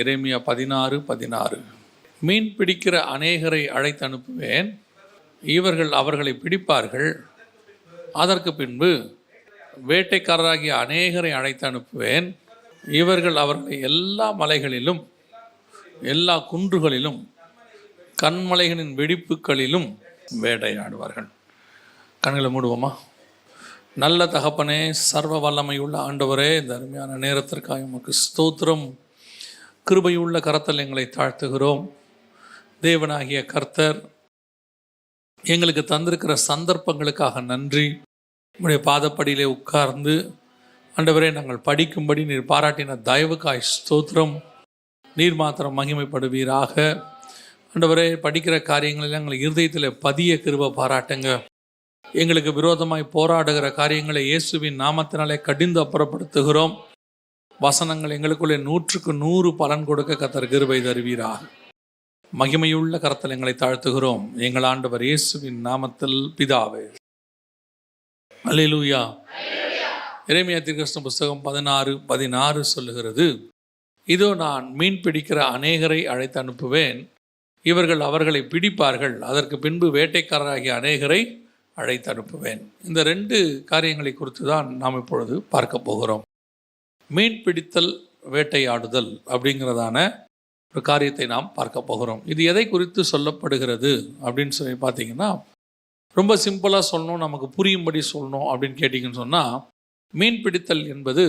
எரேமியா 16:16. மீன் பிடிக்கிற அநேகரை அழைத்து அனுப்புவேன், இவர்கள் அவர்களை பிடிப்பார்கள். அதற்கு பின்பு வேட்டைக்காரராகிய அநேகரை அழைத்து அனுப்புவேன், இவர்கள் அவர்களை எல்லா மலைகளிலும் எல்லா குன்றுகளிலும் கண்மலைகளின் வெடிப்புகளிலும் வேட்டையாடுவார்கள். கண்களை மூடுவோமா? நல்ல தகப்பனே, சர்வ வல்லமையுள்ள ஆண்டவரே, இந்த அருமையான நேரத்திற்காக உமக்கு ஸ்தோத்திரம். கிருபையுள்ள கரத்தில் எங்களை தாழ்த்துகிறோம். தேவனாகிய கர்த்தர் எங்களுக்கு தந்திருக்கிற சந்தர்ப்பங்களுக்காக நன்றி. உங்களுடைய பாதப்படியிலே உட்கார்ந்து ஆண்டவரே நாங்கள் படிக்கும்படி நீர் பாராட்டின தயவுக்காய் ஸ்தோத்திரம். நீர் மாத்திரம் மகிமைப்படுவீராக. ஆண்டவரே, படிக்கிற காரியங்களில் எங்கள் இருதயத்தில் பதிய கிருபை பாராட்டுங்க. எங்களுக்கு விரோதமாய் போராடுகிற காரியங்களை இயேசுவின் நாமத்தினாலே கடிந்து அப்புறப்படுத்துகிறோம். வசனங்கள் எங்களுக்குள்ளே 100% பலன் கொடுக்க கர்த்தர் கிருபை தருவீராக. மகிமையுள்ள கரத்தில் எங்களை தாழ்த்துகிறோம் எங்கள் ஆண்டவர் இயேசுவின் நாமத்தில் பிதாவே, அல்லேலூயா. எரேமியா தீர்க்கதரிசன புஸ்தகம் 16:16 சொல்லுகிறது, இதோ நான் மீன் பிடிக்கிற அநேகரை அழைத்து அனுப்புவேன், இவர்கள் அவர்களை பிடிப்பார்கள். அதற்கு பின்பு வேட்டைக்காரராகிய அநேகரை அழைத்து அனுப்புவேன். இந்த 2 காரியங்களை குறித்து தான் நாம் இப்பொழுது பார்க்க போகிறோம். மீன் பிடித்தல், வேட்டையாடுதல் அப்படிங்கிறதான ஒரு காரியத்தை நாம் பார்க்க போகிறோம். இது எதை குறித்து சொல்லப்படுகிறது அப்படின்னு சொல்லி பார்த்தீங்கன்னா, ரொம்ப சிம்பிளாக சொல்லணும், நமக்கு புரியும்படி சொல்லணும் அப்படின்னு கேட்டிங்கன்னு சொன்னால், மீன் பிடித்தல் என்பது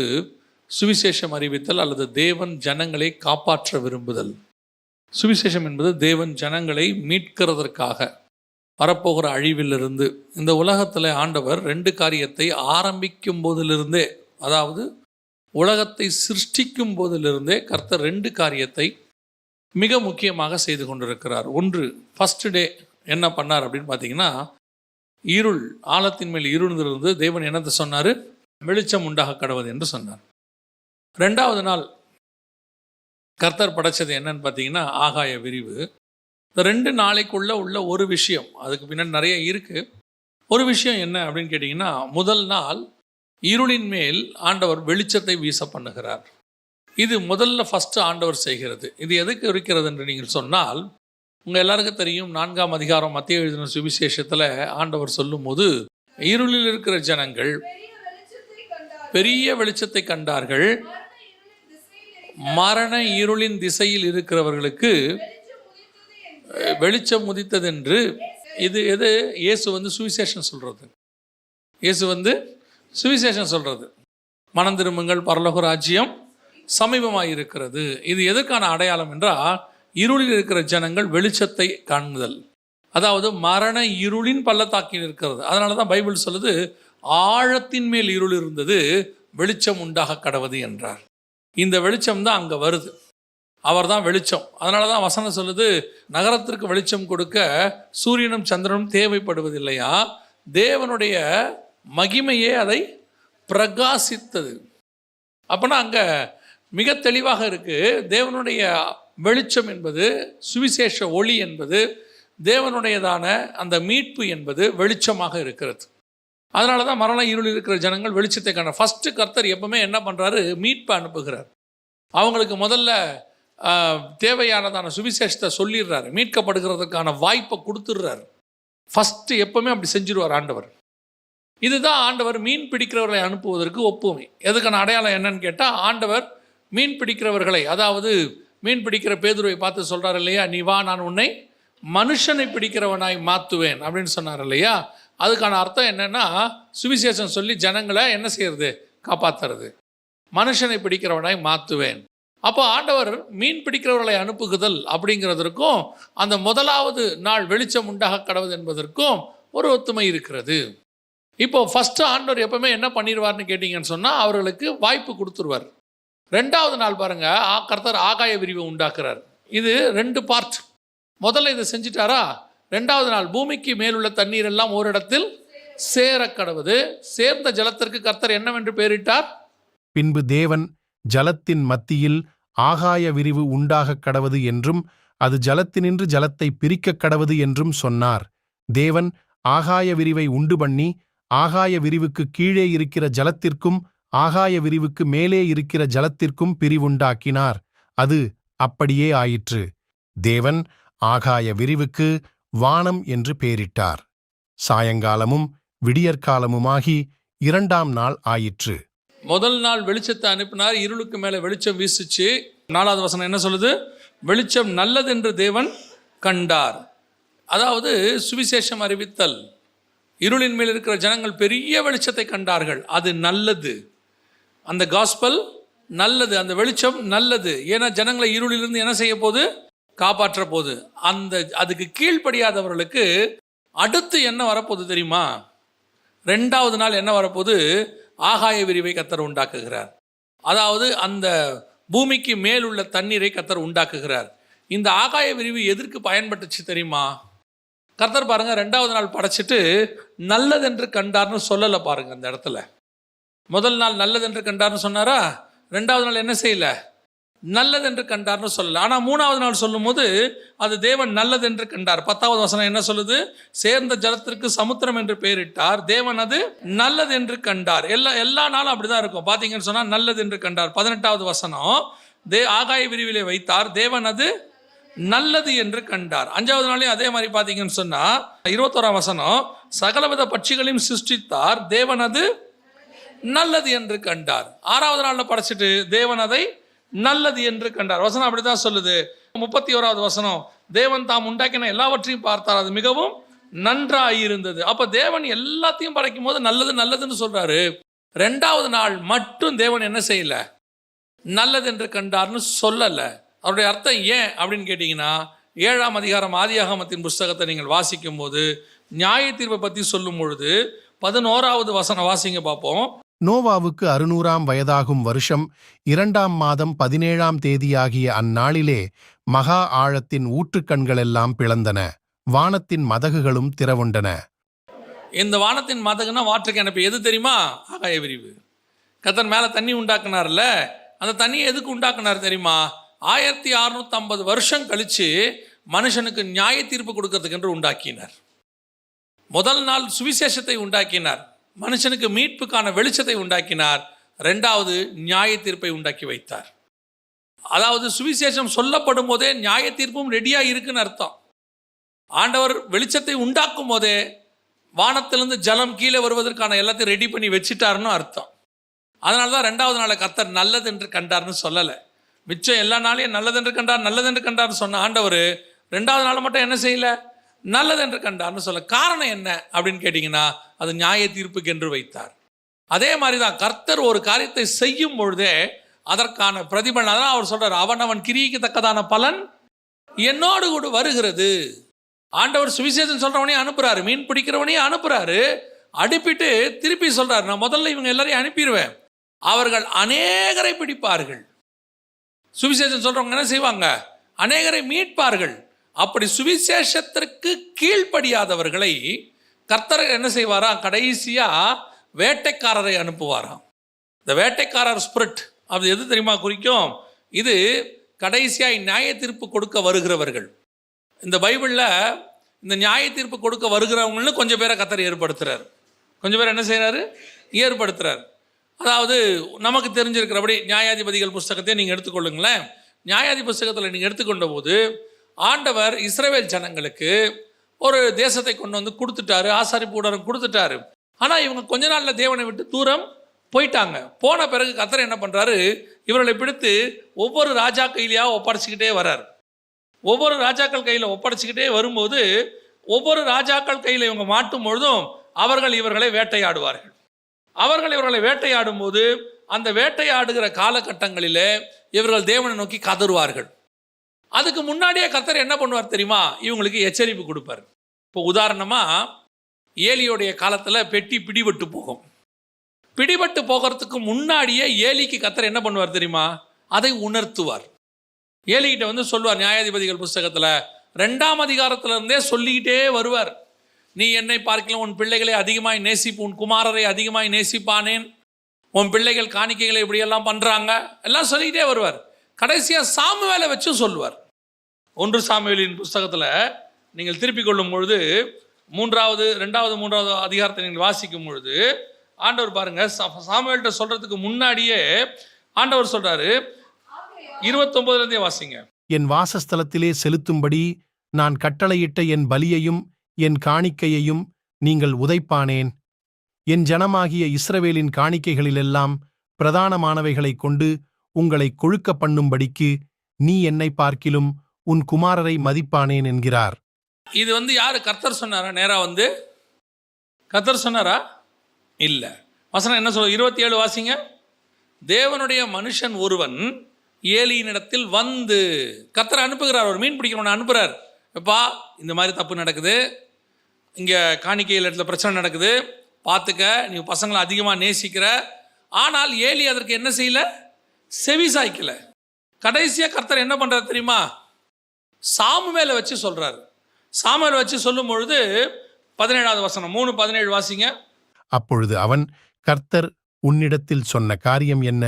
சுவிசேஷம் அறிவித்தல் அல்லது தேவன் ஜனங்களை காப்பாற்ற விரும்புதல். சுவிசேஷம் என்பது தேவன் ஜனங்களை மீட்கிறதற்காக வரப்போகிற அழிவிலிருந்து. இந்த உலகத்தில் ஆண்டவர் 2 காரியத்தை ஆரம்பிக்கும் போதிலிருந்தே, அதாவது உலகத்தை சிருஷ்டிக்கும் போதிலிருந்தே கர்த்தர் 2 காரியத்தை மிக முக்கியமாக செய்து கொண்டிருக்கிறார். ஒன்று, ஃபஸ்ட் டே என்ன பண்ணார் அப்படின்னு பார்த்தீங்கன்னா, இருள், ஆழத்தின் மேல் இருந்திருந்து தேவன் என்னத்தை சொன்னார்? வெளிச்சம் உண்டாக கடவுது என்று சொன்னார். 2வது நாள் கர்த்தர் படைச்சது என்னன்னு பார்த்தீங்கன்னா, ஆகாய விரிவு. இந்த 2 நாளைக்குள்ள உள்ள ஒரு விஷயம், அதுக்கு பின்னாடி நிறைய இருக்குது. ஒரு விஷயம் என்ன அப்படின்னு கேட்டிங்கன்னா, முதல் நாள் இருளின் மேல் ஆண்டவர் வெளிச்சத்தை வீச பண்ணுகிறார். இது முதல்ல ஃபஸ்ட்டு ஆண்டவர் செய்கிறது. இது எதுக்கு இருக்கிறது என்று நீங்கள் சொன்னால், உங்கள் எல்லாருக்கும் தெரியும், 4ஆம் அதிகாரம் மத்தேயு எழுதின சுவிசேஷத்தில் ஆண்டவர் சொல்லும் போது, இருளில் இருக்கிற ஜனங்கள் பெரிய வெளிச்சத்தை கண்டார்கள், மரண இருளின் திசையில் இருக்கிறவர்களுக்கு வெளிச்சம் உதித்ததென்று. இது எது? இயேசு சுவிசேஷம் சொல்கிறது. இயேசு சுவிசேஷம் சொல்கிறது, மனம் திரும்புங்கள், பரலோக ராஜ்யம் சமீபமாக இருக்கிறது. இது எதற்கான அடையாளம் என்றால், இருளில் இருக்கிற ஜனங்கள் வெளிச்சத்தை காண்புதல், அதாவது மரண இருளின் பள்ளத்தாக்கில் இருக்கிறது. அதனால தான் பைபிள் சொல்லுது, ஆழத்தின் மேல் இருள் இருந்தது, வெளிச்சம் உண்டாக கடவது என்றார். இந்த வெளிச்சம் தான் அங்கே வருது, அவர் தான் வெளிச்சம். அதனால தான் வசனம் சொல்லுது, நகரத்திற்கு வெளிச்சம் கொடுக்க சூரியனும் சந்திரனும் தேவைப்படுவதில்லையா, தேவனுடைய மகிமையே அதை பிரகாசித்தது. அப்போனா அங்கே மிக தெளிவாக இருக்குது, தேவனுடைய வெளிச்சம் என்பது, சுவிசேஷ ஒளி என்பது, தேவனுடையதான அந்த மீட்பு என்பது வெளிச்சமாக இருக்கிறது. அதனால தான் மரண இருள் இருக்கிற ஜனங்கள் வெளிச்சத்தை காண. ஃபஸ்ட்டு கர்த்தர் எப்பவுமே என்ன பண்ணுறாரு? மீட்பை அனுப்புகிறார். அவங்களுக்கு முதல்ல தேவையானதான சுவிசேஷத்தை சொல்லிடுறாரு, மீட்கப்படுகிறதுக்கான வாய்ப்பை கொடுத்துடுறாரு. ஃபஸ்ட்டு எப்பவுமே அப்படி செஞ்சிருவார் ஆண்டவர். இதுதான் ஆண்டவர் மீன் பிடிக்கிறவர்களை அனுப்புவதற்கு ஒப்புமை. எதுக்கான அடையாளம் என்னன்னு கேட்டால், ஆண்டவர் மீன் பிடிக்கிறவர்களை, அதாவது மீன் பிடிக்கிற பேதுருவை பார்த்து சொல்கிறார் இல்லையா, நீ வா, நான் உன்னை மனுஷனை பிடிக்கிறவனாய் மாற்றுவேன் அப்படின்னு சொன்னார் இல்லையா. அதுக்கான அர்த்தம் என்னென்னா, சுவிசேஷம் சொல்லி ஜனங்களை என்ன செய்யறது? காப்பாற்றுறது. மனுஷனை பிடிக்கிறவனாய் மாற்றுவேன். அப்போ ஆண்டவர் மீன் பிடிக்கிறவர்களை அனுப்புகுதல் அப்படிங்கிறதற்கும் அந்த முதலாவது நாள் வெளிச்சம் உண்டாக கடவுது என்பதற்கும் ஒரு ஒத்துமை இருக்கிறது. இப்போ ஃபஸ்ட்டு ஆண்டவர் எப்பவுமே என்ன பண்ணிடுவார்னு கேட்டிங்கன்னு சொன்னால், அவர்களுக்கு வாய்ப்பு கொடுத்துருவார். 2வது நாள் பாருங்கள், கர்த்தர் ஆகாய விரிவை உண்டாக்குறார். இது 2 பார்ட். முதல்ல இதை செஞ்சிட்டாரா, 2வது நாள் பூமிக்கு மேலுள்ள தண்ணீர் எல்லாம் ஓரிடத்தில் சேர கடவுது. சேர்ந்த ஜலத்திற்கு கர்த்தர் என்னவென்று பெயரிட்டார்? பின்பு தேவன் ஜலத்தின் மத்தியில் ஆகாய விரிவு உண்டாக கடவது என்றும், அது ஜலத்தினின்று ஜலத்தை பிரிக்க கடவது என்றும் சொன்னார். தேவன் ஆகாய விரிவை உண்டு பண்ணி, ஆகாய விரிவுக்கு கீழே இருக்கிற ஜலத்திற்கும் ஆகாய விரிவுக்கு மேலே இருக்கிற ஜலத்திற்கும் பிரிவுண்டாக்கினார். அது அப்படியே ஆயிற்று. தேவன் ஆகாய விரிவுக்கு வானம் என்று பெயரிட்டார். சாயங்காலமும் விடியற்காலமுமாகி 2ஆம் நாள் ஆயிற்று. முதல் நாள் வெளிச்சத்தை அனுப்பினார், இருளுக்கு மேலே வெளிச்சம் வீசுச்சு. 4வது வசனம் என்ன சொல்லுது? வெளிச்சம் நல்லதென்று தேவன் கண்டார். அதாவது சுவிசேஷம் அறிவித்தல். இருளின் மேல் இருக்கிற ஜனங்கள் பெரிய வெளிச்சத்தை கண்டார்கள். அது நல்லது. அந்த காஸ்பல் நல்லது, அந்த வெளிச்சம் நல்லது. ஏன்னா ஜனங்களை இருளிலிருந்து என்ன செய்ய போகுது? காப்பாற்ற போகுது. அதுக்கு கீழ்ப்படியாதவர்களுக்கு அடுத்து என்ன வரப்போகுது தெரியுமா? 2வது நாள் என்ன வரப்போகுது? ஆகாய விரிவை கர்த்தர் உண்டாக்குகிறார். அதாவது அந்த பூமிக்கு மேல் உள்ள தண்ணீரை கர்த்தர் உண்டாக்குகிறார். இந்த ஆகாய விரிவு எதற்கு பயன்பட்டுச்சு தெரியுமா? கர்த்தர் பாருங்க, 2வது நாள் படைச்சிட்டு நல்லதென்று கண்டார்னு சொல்லலை பாருங்க. அந்த இடத்துல முதல் நாள் நல்லதென்று கண்டார்னு சொன்னாரா? 2வது நாள் என்ன செய்யல? நல்லதென்று கண்டார்னு சொல்லல. ஆனால் 3வது நாள் சொல்லும் போது அது தேவன் நல்லதென்று கண்டார். 10வது வசனம் என்ன சொல்லுது? சேர்ந்த ஜலத்திற்கு சமுத்திரம் என்று பெயரிட்டார், தேவன் அது நல்லது என்று கண்டார். எல்லா நாளும் அப்படிதான் இருக்கும். பார்த்தீங்கன்னு சொன்னால் நல்லது என்று கண்டார். 18வது வசனம் ஆகாய விரிவிலே வைத்தார், தேவன் அது நல்லது என்று கண்டார். 5வது நாளையும் அதே மாதிரி பார்த்தீங்கன்னு சொன்னால் 21ஆம் வசனம் சகலவித பட்சிகளையும் சிருஷ்டித்தார், தேவன் அது நல்லது என்று கண்டார். 6வது நாளில் படைச்சிட்டு தேவன் அதை நல்லது என்று கண்டார். வசனம் அப்படிதான் சொல்லுது. 31வது வசனம் தேவன் தாம் உண்டாக்கின எல்லாவற்றையும் பார்த்தார், அது மிகவும் நன்றாயிருந்தது. அப்ப தேவன் எல்லாத்தையும் படைக்கும் போது நல்லது நல்லதுன்னு சொல்றாரு. 2வது நாள் மட்டும் தேவன் என்ன செய்யல? நல்லது என்று கண்டார்னு சொல்லல. அவருடைய அர்த்தம் ஏன் அப்படின்னு கேட்டீங்கன்னா, 7ஆம் அதிகாரம் ஆதியாகமத்தின் புஸ்தகத்தை நீங்கள் வாசிக்கும் போது நியாய தீர்ப்பை பற்றி சொல்லும் பொழுது 11வது வசனம் வாசிங்க பார்ப்போம். நோவாவுக்கு 600ஆம் வயதாகும் வருஷம் 2ஆம் மாதம் 17ஆம் தேதியாகிய அந்நாளிலே மகா ஆழத்தின் ஊற்றுக்கண்களெல்லாம் பிளந்தன, வானத்தின் மதகுகளும் திறவுண்டன. இந்த வானத்தின் மதகுனா வாட்டர் கேனப்பி. எது தெரியுமா? ஆகாய விரிவு. கர்த்தர் மேலே தண்ணி உண்டாக்குனார்ல, அந்த தண்ணியை எதுக்கு உண்டாக்குனார் தெரியுமா? 1650 வருஷம் கழிச்சு மனுஷனுக்கு நியாய தீர்ப்பு கொடுக்கறதுக்கு என்று உண்டாக்கினார். முதல் நாள் சுவிசேஷத்தை உண்டாக்கினார், மனுஷனுக்கு மீட்புக்கான வெளிச்சத்தை உண்டாக்கினார். 2வது நியாய தீர்ப்பை உண்டாக்கி வைத்தார். அதாவது சுவிசேஷம் சொல்லப்படும் போதே நியாய தீர்ப்பும் ரெடியாக இருக்குன்னு அர்த்தம். ஆண்டவர் வெளிச்சத்தை உண்டாக்கும் போதே வானத்திலிருந்து ஜலம் கீழே வருவதற்கான எல்லாத்தையும் ரெடி பண்ணி வச்சுட்டாருன்னு அர்த்தம். அதனால தான் 2வது நாளை கர்த்தர் நல்லது என்று கண்டார்னு சொல்லலை. மிச்சம் எல்லா நாளையும் நல்லதென்று கண்டார் நல்லதென்று கண்டார்னு சொன்ன ஆண்டவர் 2வது நாள் மட்டும் என்ன செய்யல? நல்லதென்று கண்டார்னு சொல்ல. காரணம் என்ன அப்படின்னு கேட்டிங்கன்னா, அது நியாய தீர்ப்புக்கு என்று வைத்தார். அதே மாதிரி தான் கர்த்தர் ஒரு காரியத்தை செய்யும் பொழுதே அதற்கான பிரதிபலன், அதான் அவர் சொல்றார், அவனவன் கிரியைக்கு தக்கதான பலன் என்னோடு கூட வருகிறது. ஆண்டவர் சுவிசேஷம் சொல்றவனையும் அனுப்புறாரு, மீன் பிடிக்கிறவனையும் அனுப்புறாரு. அனுப்பிட்டு திருப்பி சொல்றாரு, நான் முதல்ல இவங்க எல்லாரையும் அனுப்பிடுவேன், அவர்கள் அநேகரை பிடிப்பார்கள். சுவிசேஷம் சொல்றவங்க என்ன செய்வாங்க? அநேகரை மீட்பார்கள். அப்படி சுவிசேஷத்திற்கு கீழ்ப்படியாதவர்களை கர்த்தர் என்ன செய்வாராம்? கடைசியா வேட்டைக்காரரை அனுப்புவாராம். இந்த வேட்டைக்காரர் ஸ்பிரிட் அது எது தெரியுமா குறிக்கும்? இது கடைசியாய் நியாய தீர்ப்பு கொடுக்க வருகிறவர்கள். இந்த பைபிளில் இந்த நியாய தீர்ப்பு கொடுக்க வருகிறவங்கன்னு கொஞ்சம் பேரை கர்த்தர் ஏற்படுத்துறார். கொஞ்சம் பேர் என்ன செய்கிறாரு? ஏற்படுத்துறார். அதாவது நமக்கு தெரிஞ்சிருக்கிறபடி நியாயாதிபதிகள் புஸ்தகத்தை நீங்கள் எடுத்துக்கொள்ளுங்களேன். நியாயாதி புஸ்தகத்தில் நீங்கள் எடுத்துக்கொண்ட போது ஆண்டவர் இஸ்ரவேல் ஜனங்களுக்கு ஒரு தேசத்தை கொண்டு வந்து கொடுத்துட்டாரு, ஆசாரிப்பு கூடாரம் கொடுத்துட்டாரு. ஆனால் இவங்க கொஞ்ச நாளில் தேவனை விட்டு தூரம் போயிட்டாங்க. போன பிறகு கர்த்தர் என்ன பண்ணுறாரு? இவர்களை பிடித்து ஒவ்வொரு ராஜா கையிலையாக ஒப்படைச்சிக்கிட்டே வர்றார். ஒவ்வொரு ராஜாக்கள் கையில் ஒப்படைச்சிக்கிட்டே வரும்போது ஒவ்வொரு ராஜாக்கள் கையில் இவங்க மாட்டும் பொழுதும் அவர்கள் இவர்களை வேட்டையாடுவார்கள். அவர்கள் இவர்களை வேட்டையாடும் போது அந்த வேட்டையாடுகிற காலகட்டங்களிலே இவர்கள் தேவனை நோக்கி கதறுவார்கள். அதுக்கு முன்னாடியே கர்த்தர் என்ன பண்ணுவார் தெரியுமா? இவங்களுக்கு எச்சரிப்பு கொடுப்பார். இப்போ உதாரணமாக ஏலியோடைய காலத்தில் பெட்டி பிடிபட்டு போகும். பிடிபட்டு போகிறதுக்கு முன்னாடியே ஏலிக்கு கர்த்தர் என்ன பண்ணுவார் தெரியுமா? அதை உணர்த்துவார். ஏலிகிட்ட வந்து சொல்லுவார். நியாயாதிபதிகள் புஸ்தகத்தில் 2ஆம் அதிகாரத்திலிருந்தே சொல்லிக்கிட்டே வருவார். நீ என்னை பார்க்கலாம், உன் பிள்ளைகளை அதிகமாய் நேசிப்பு, உன் குமாரரை அதிகமாய் நேசிப்பானேன், உன் பிள்ளைகள் காணிக்கைகளை இப்படியெல்லாம் பண்ணுறாங்க, எல்லாம் சொல்லிக்கிட்டே வருவார். கடைசியாக சாமுவேலை வச்சும் சொல்லுவார். 1 சாமுவேலின் புஸ்தகத்தில் நீங்கள் திருப்பிக் கொள்ளும் பொழுது 2வது 3வது அதிகாரத்தை நீங்கள் வாசிக்கும் பொழுது ஆண்டவர் பாருங்க, சாமுவேல்கிட்ட சொல்றதுக்கு முன்னாடியே ஆண்டவர் சொல்றாரு. 29 வாசிங்க. என் வாசஸ்தலத்திலே செலுத்தும்படி நான் கட்டளையிட்ட என் பலியையும் என் காணிக்கையையும் நீங்கள் உதைப்பானேன். என் ஜனமாகிய இஸ்ரவேலின் காணிக்கைகளிலெல்லாம் பிரதானமானவைகளைக் கொண்டு உங்களை கொழுக்க பண்ணும்படிக்கு நீ என்னை பார்க்கிலும் உன் குமாரரை மதிப்பானேன் என்கிறார். இது யாரு கர்த்தர் சொன்னாரா? நேரா கர்த்தர் சொன்னாரா? இல்லை. வசனம் என்ன சொல்ல? 27 வாசிங்க. தேவனுடைய மனுஷன் ஒருவன் ஏலியினிடத்தில் வந்து, கர்த்தர் அனுப்புகிறார், ஒரு மீன் பிடிக்கிறவனை அனுப்புகிறார். எப்பா, இந்த மாதிரி தப்பு நடக்குது, இங்கே காணிக்கையில் இடத்துல பிரச்சனை நடக்குது, பார்த்துக்க, நீ பசங்களை அதிகமாக நேசிக்கிற. ஆனால் ஏலி அதற்கு என்ன செய்யல? செவி சாய்க்கல. கடைசியாக கர்த்தர் என்ன பண்ணுறாரு தெரியுமா? சாமுவேலை வச்சு சொல்கிறார். சாமுவேலை வச்சு சொல்லும் பொழுது 17வது வசனம், 3:17 வாசிங்க. அப்பொழுது அவன், கர்த்தர் உன்னிடத்தில் சொன்ன காரியம் என்ன?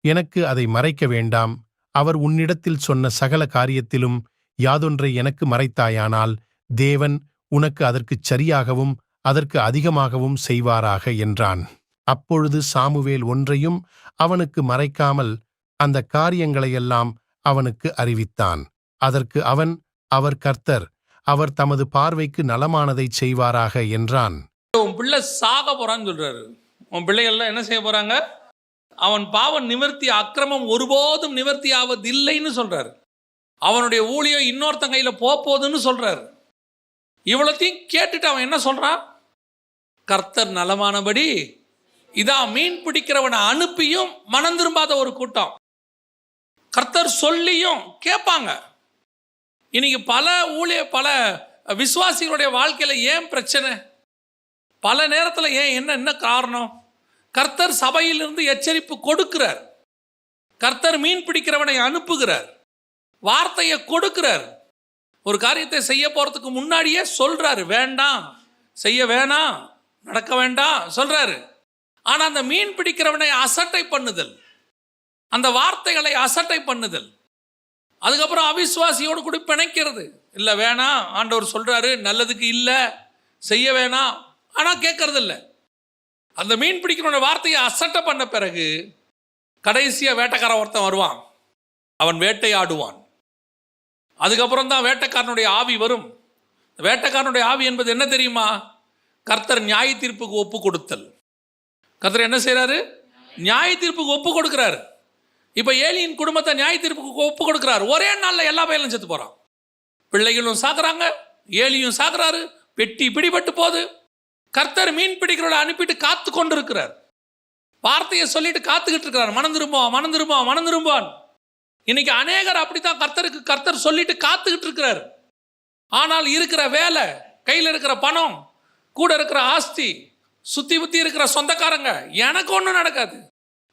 எனக்கு அதை மறைக்க வேண்டாம். அவர் உன்னிடத்தில் சொன்ன சகல காரியத்திலும் யாதொன்றை எனக்கு மறைத்தாயானால் தேவன் உனக்கு அதற்குச் சரியாகவும் அதற்கு அதிகமாகவும் செய்வாராக என்றான். அப்பொழுது சாமுவேல் ஒன்றையும் அவனுக்கு மறைக்காமல் அந்த காரியங்களையெல்லாம் அவனுக்கு அறிவித்தான். அதற்கு அவன், அவர் கர்த்தர், அவர் தமது பார்வைக்கு நலமானதைச் செய்வாராக என்றான். உன் பிள்ளை சாக போறான்னு சொல்றாரு. உன் பிள்ளைகள்லாம் என்ன செய்ய போறாங்க? அவன் பாவம் நிவர்த்தி, அக்கிரமம் ஒருபோதும் நிவர்த்தி ஆவதில்லைன்னு சொல்றாரு. அவனுடைய ஊழியம் இன்னொருத்தன் கையில போகுதுன்னு சொல்றாரு. இவ்வளத்தையும் கேட்டுட்டு அவன் என்ன சொல்றான்? கர்த்தர் நலமானபடி. இதான் மீன் பிடிக்கிறவனை அனுப்பியும் மனம் திரும்பாத ஒரு கூட்டம். கர்த்தர் சொல்லியும் கேட்பாங்க. இன்னைக்கு பல விசுவாசிகளுடைய வாழ்க்கையில ஏன் பிரச்சனை? பல நேரத்தில் ஏன் என்ன காரணம்? கர்த்தர் சபையிலிருந்து எச்சரிப்பு கொடுக்கிறார். கர்த்தர் மீன் பிடிக்கிறவனை அனுப்புகிறார், வார்த்தையை கொடுக்கிறார். ஒரு காரியத்தை செய்ய போறதுக்கு முன்னாடியே சொல்றாரு, வேண்டாம், செய்ய வேணாம், நடக்க வேண்டாம் சொல்றாரு. ஆனா அந்த மீன் பிடிக்கிறவனை அசட்டை பண்ணுதல், அந்த வார்த்தைகளை அசட்டை பண்ணுதல், அதுக்கப்புறம் அவிசுவாசியோடு கூட பிணைக்கிறது. இல்லை வேணாம், ஆண்டவர் சொல்றாரு, நல்லதுக்கு இல்லை, செய்ய வேணாம், ஆனா கேட்கறது இல்லை. அந்த மீன் பிடிக்கிறவன வார்த்தையை அசட்டை பண்ண பிறகு கடைசியா வேட்டைக்காரன் ஒருத்தன் வருவான், அவன் வேட்டையாடுவான். அதுக்கப்புறம் தான் வேட்டைக்காரனுடைய ஆவி வரும். வேட்டைக்காரனுடைய ஆவி என்பது என்ன தெரியுமா? கர்த்தர் நியாய தீர்ப்புக்கு ஒப்பு கொடுத்தல். கர்த்தர் என்ன செய்யறாரு? நியாய தீர்ப்புக்கு ஒப்பு கொடுக்கிறாரு. இப்ப ஏலியின் குடும்பத்தை நியாய தீர்ப்புக்கு ஒப்பு கொடுக்கிறார். ஒரே நாள்ல எல்லா பையலும் செத்து போறான். பிள்ளைகளும் சாக்குறாங்க, ஏலியும் சாக்குறாரு, பெட்டி பிடிபட்டு போகுது. கர்த்தர் மீன் பிடிக்கிறவளை அனுப்பிட்டு காத்து கொண்டு இருக்கிறார். வார்த்தையை சொல்லிட்டு காத்துக்கிட்டு இருக்கிறார். மனம் திரும்புவான், மனம் திரும்புவான், மனம் திரும்புவான். இன்னைக்கு அநேகர் அப்படித்தான் கர்த்தர் சொல்லிட்டு காத்துக்கிட்டு இருக்கிறார். ஆனால் இருக்கிற வேலை, கையில் இருக்கிற பணம், கூட இருக்கிற ஆஸ்தி, சுத்தி இருக்கிற சொந்தக்காரங்க, எனக்கு ஒன்றும் நடக்காது,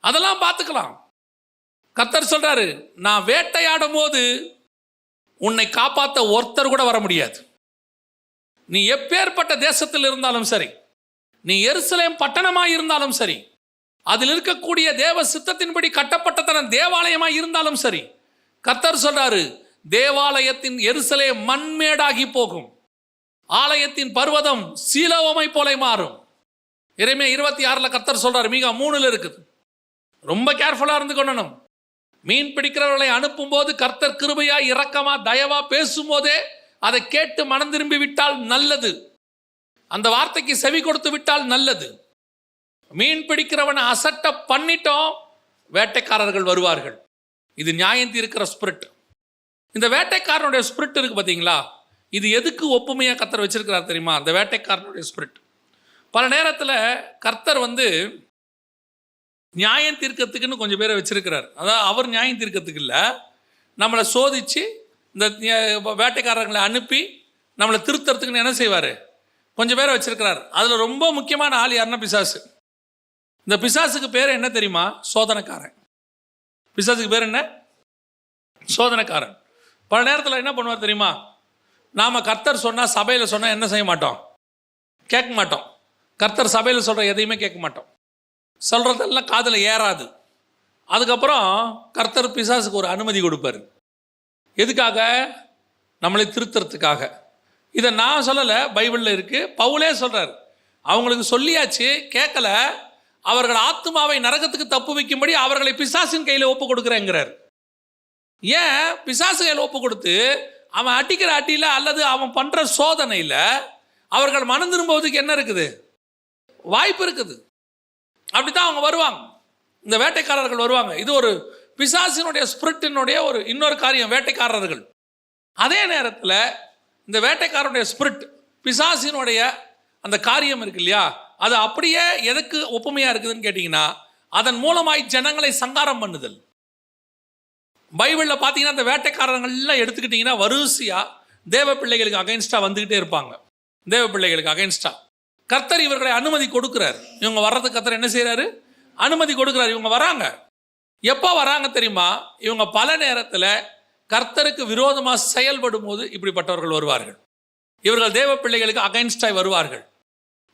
அதெல்லாம் பார்த்துக்கலாம். கர்த்தர் சொல்றாரு, நான் வேட்டையாடும் போது உன்னை காப்பாற்ற ஒருத்தர் கூட வர முடியாது. நீ எப்பேற்பட்ட தேசத்தில் இருந்தாலும் சரி, நீ எருசலேம் பட்டணமாய் இருந்தாலும் சரி, அதில் இருக்கக்கூடிய தேவ சித்தத்தின்படி கட்டப்பட்ட தன் தேவாலயமாய் இருந்தாலும் சரி, கர்த்தர் சொல்றாரு, தேவாலயத்தின் எருசலேம் மண்மேடாகி போகும், ஆலயத்தின் பர்வதம் சீலோவை போல மாறும். எரேமியா 26 கர்த்தர் சொல்றாரு. மீகா 3 இருக்குது. ரொம்ப கேர்ஃபுல்லா இருந்து கொள்ளணும். மீன் பிடிக்கிறவர்களை அனுப்பும் போது கர்த்தர் கிருபையா, இரக்கமா, தயவா பேசும்போதே அதை கேட்டு மனம் திரும்பி விட்டால் நல்லது. அந்த வார்த்தைக்கு செவி கொடுத்து விட்டால் நல்லது. மீன் பிடிக்கிறவனை அசட்ட பண்ணிட்டோம், வேட்டைக்காரர்கள் வருவார்கள். இது நியாயம் தீர்க்கிற ஸ்பிரிட். இந்த வேட்டைக்காரனுடைய ஸ்பிரிட் இருக்கு பார்த்தீங்களா, இது எதுக்கு ஒப்புமையாக கர்த்தர் வச்சிருக்கிறார் தெரியுமா? அந்த வேட்டைக்காரனுடைய ஸ்பிரிட் பல நேரத்தில் கர்த்தர் நியாயம் தீர்க்கத்துக்குன்னு கொஞ்சம் பேரை வச்சிருக்கிறார். அதாவது அவர் நியாயம் தீர்க்கத்துக்கு இல்லை, நம்மளை சோதிச்சு இந்த வேட்டைக்காரர்களை அனுப்பி நம்மளை திருத்தறதுக்குன்னு என்ன செய்வார்? கொஞ்சம் பேரை வச்சிருக்கிறார். அதில் ரொம்ப முக்கியமான ஆள் யாருன்னா பிசாசு. இந்த பிசாசுக்கு பேர் என்ன தெரியுமா? சோதனைக்காரன். பிசாசுக்கு பேர் என்ன? சோதனைக்காரன். பல நேரத்தில் என்ன பண்ணுவார் தெரியுமா? நாம் கர்த்தர் சொன்னால், சபையில் சொன்னால் என்ன செய்ய மாட்டோம்? கேட்க மாட்டோம். கர்த்தர் சபையில் சொல்கிற எதையுமே கேட்க மாட்டோம். சொல்கிறதெல்லாம் காதில் ஏறாது. அதுக்கப்புறம் கர்த்தர் பிசாசுக்கு ஒரு அனுமதி கொடுப்பார். எதுக்காக? நம்மளை திருத்துறதுக்காக. இதை நான் சொல்லலை, பைபிளில் இருக்குது. பவுலே சொல்கிறார், அவங்களுக்கு சொல்லியாச்சு, கேட்கல, அவர்கள் ஆத்துமாவை நரகத்துக்கு தப்பு வைக்கும்படி அவர்களை பிசாசின் கையில் ஒப்பு கொடுக்குறேங்கிறார். ஏன் பிசாசுகளை ஒப்பு கொடுத்து அவன் அடிக்கிற அடியில் அல்லது அவன் பண்ணுற சோதனையில் அவர்கள் மனம் திரும்புவதுக்கு என்ன இருக்குது? வாய்ப்பு இருக்குது. அப்படித்தான் அவங்க வருவாங்க, இந்த வேட்டைக்காரர்கள் வருவாங்க. இது ஒரு பிசாசினுடைய ஸ்பிரிட்டினுடைய ஒரு இன்னொரு காரியம், வேட்டைக்காரர்கள். அதே நேரத்தில் இந்த வேட்டைக்காரனுடைய ஸ்பிரிட், பிசாசினுடைய அந்த காரியம் இருக்கு இல்லையா, அது அப்படியே எதுக்கு ஒப்புமையாக இருக்குதுன்னு கேட்டிங்கன்னா, அதன் மூலமாய் ஜனங்களை சங்காரம் பண்ணுதல். பைபிளில் பார்த்தீங்கன்னா இந்த வேட்டைக்காரர்கள்லாம் எடுத்துக்கிட்டிங்கன்னா வரிசையாக தேவ பிள்ளைகளுக்கு அகைன்ஸ்டாக வந்துக்கிட்டே இருப்பாங்க. தேவ பிள்ளைகளுக்கு அகைன்ஸ்டாக கர்த்தர் இவர்களை அனுமதி கொடுக்குறாரு. இவங்க வர்றதுக்கு கர்த்தர் என்ன செய்கிறாரு? அனுமதி கொடுக்குறாரு. இவங்க வராங்க. எப்போ வராங்க தெரியுமா? இவங்க பல நேரத்தில் கர்த்தருக்கு விரோதமாக செயல்படும் போது இப்படிப்பட்டவர்கள் வருவார்கள். இவர்கள் தேவ பிள்ளைகளுக்கு அகைன்ஸ்டாய் வருவார்கள்.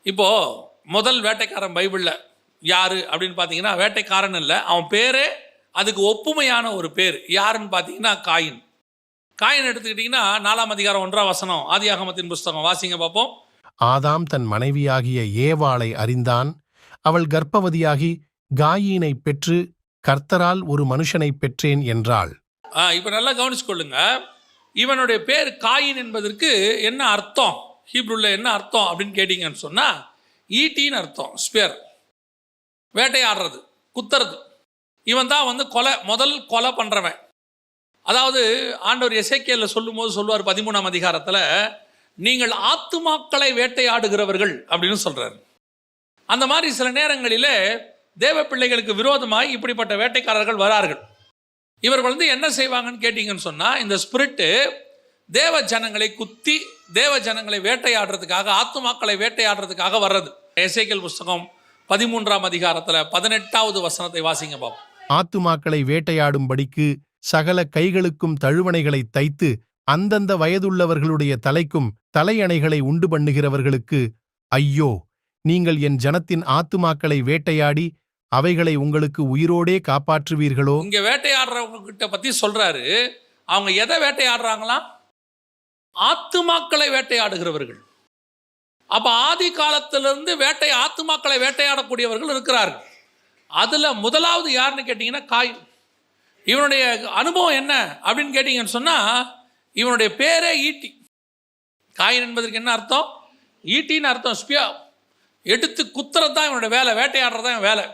இப்போது முதல் வேட்டைக்காரன் பைபிளில் யார் அப்படின்னு பார்த்தீங்கன்னா, வேட்டைக்காரன் இல்லை, அவன் பேரே அதுக்கு ஒப்புமையான ஒரு பேர். யாருன்னு பார்த்தீங்கன்னா காயின். காயின் எடுத்துக்கிட்டிங்கன்னா 4ஆம் அதிகாரம் 1ஆம் வசனம், ஆதியாகமத்தின் புஸ்தகம் வாசிங்க பார்ப்போம். ஆதாம் தன் மனைவியாகிய ஏவாளை அறிந்தான். அவள் கர்ப்பவதியாகி காயீனை பெற்று கர்த்தரால் ஒரு மனுஷனை பெற்றேன் என்றாள். இப்போ நல்லா கவனிச்சுக்கொள்ளுங்க. இவனுடைய பேர் காயின் என்பதற்கு என்ன அர்த்தம், ஹீப்ரூவில் என்ன அர்த்தம் அப்படின்னு கேட்டிங்கன்னு சொன்னால், ஈட்டின்னு அர்த்தம். ஸ்பியர், வேட்டையாடுறது, குத்துறது. இவன் தான் முதல் கொலை பண்ணுறவன். அதாவது ஆண்டவர் எசேக்கியேலில் சொல்லும் போது சொல்லுவார் 13ஆம் அதிகாரத்தில், நீங்கள் ஆத்துமாக்களை வேட்டையாடுகிறவர்கள் அப்படின்னு சொல்கிறார். அந்த மாதிரி சில நேரங்களிலே தேவ பிள்ளைகளுக்கு விரோதமாய் இப்படிப்பட்ட வேட்டைக்காரர்கள் வரார்கள். இவர்கள் என்ன செய்வாங்கன்னு கேட்டிங்கன்னு சொன்னால், இந்த ஸ்பிரிட்டு தேவ ஜனங்களை குத்தி தேவ ஜனங்களை வேட்டையாடுறதுக்காக, ஆத்துமாக்களை வேட்டையாடுறதுக்காக வர்றது. எசேக்கியேல் புஸ்தகம் 13ஆம் அதிகாரத்தில் 18வது வசனத்தை வாசிங்க பாப்போம். ஆத்துமாக்களை வேட்டையாடும்படிக்கு சகல கைகளுக்கும் தழுவணைகளை தைத்து அந்தந்த வயதுள்ளவர்களுடைய தலைக்கும் தலையணைகளை உண்டு பண்ணுகிறவர்களுக்கு ஐயோ! நீங்கள் என் ஜனத்தின் ஆத்துமாக்களை வேட்டையாடி அவைகளை உங்களுக்கு உயிரோடே காப்பாற்றுவீர்களோ? இங்க வேட்டையாடுறவங்க கிட்ட பத்தி சொல்றாரு. அவங்க எதை வேட்டையாடுறாங்களாம்? ஆத்துமாக்களை வேட்டையாடுகிறவர்கள். அப்ப ஆதி காலத்திலிருந்து ஆத்துமாக்களை வேட்டையாடக்கூடியவர்கள் இருக்கிறார்கள். அதுல முதலாவது யாருன்னு கேட்டீங்கன்னா காயின். இவனுடைய அனுபவம் என்ன அப்படின்னு கேட்டீங்கன்னு சொன்னா, இவனுடைய பேரே ஈட்டி. காயின் என்பதற்கு என்ன அர்த்தம்? ஈட்டின்னு அர்த்தம். ஸ்பியா, எடுத்து குத்துறது தான் இவனுடைய வேலை, வேட்டையாடுறது தான் வேலை.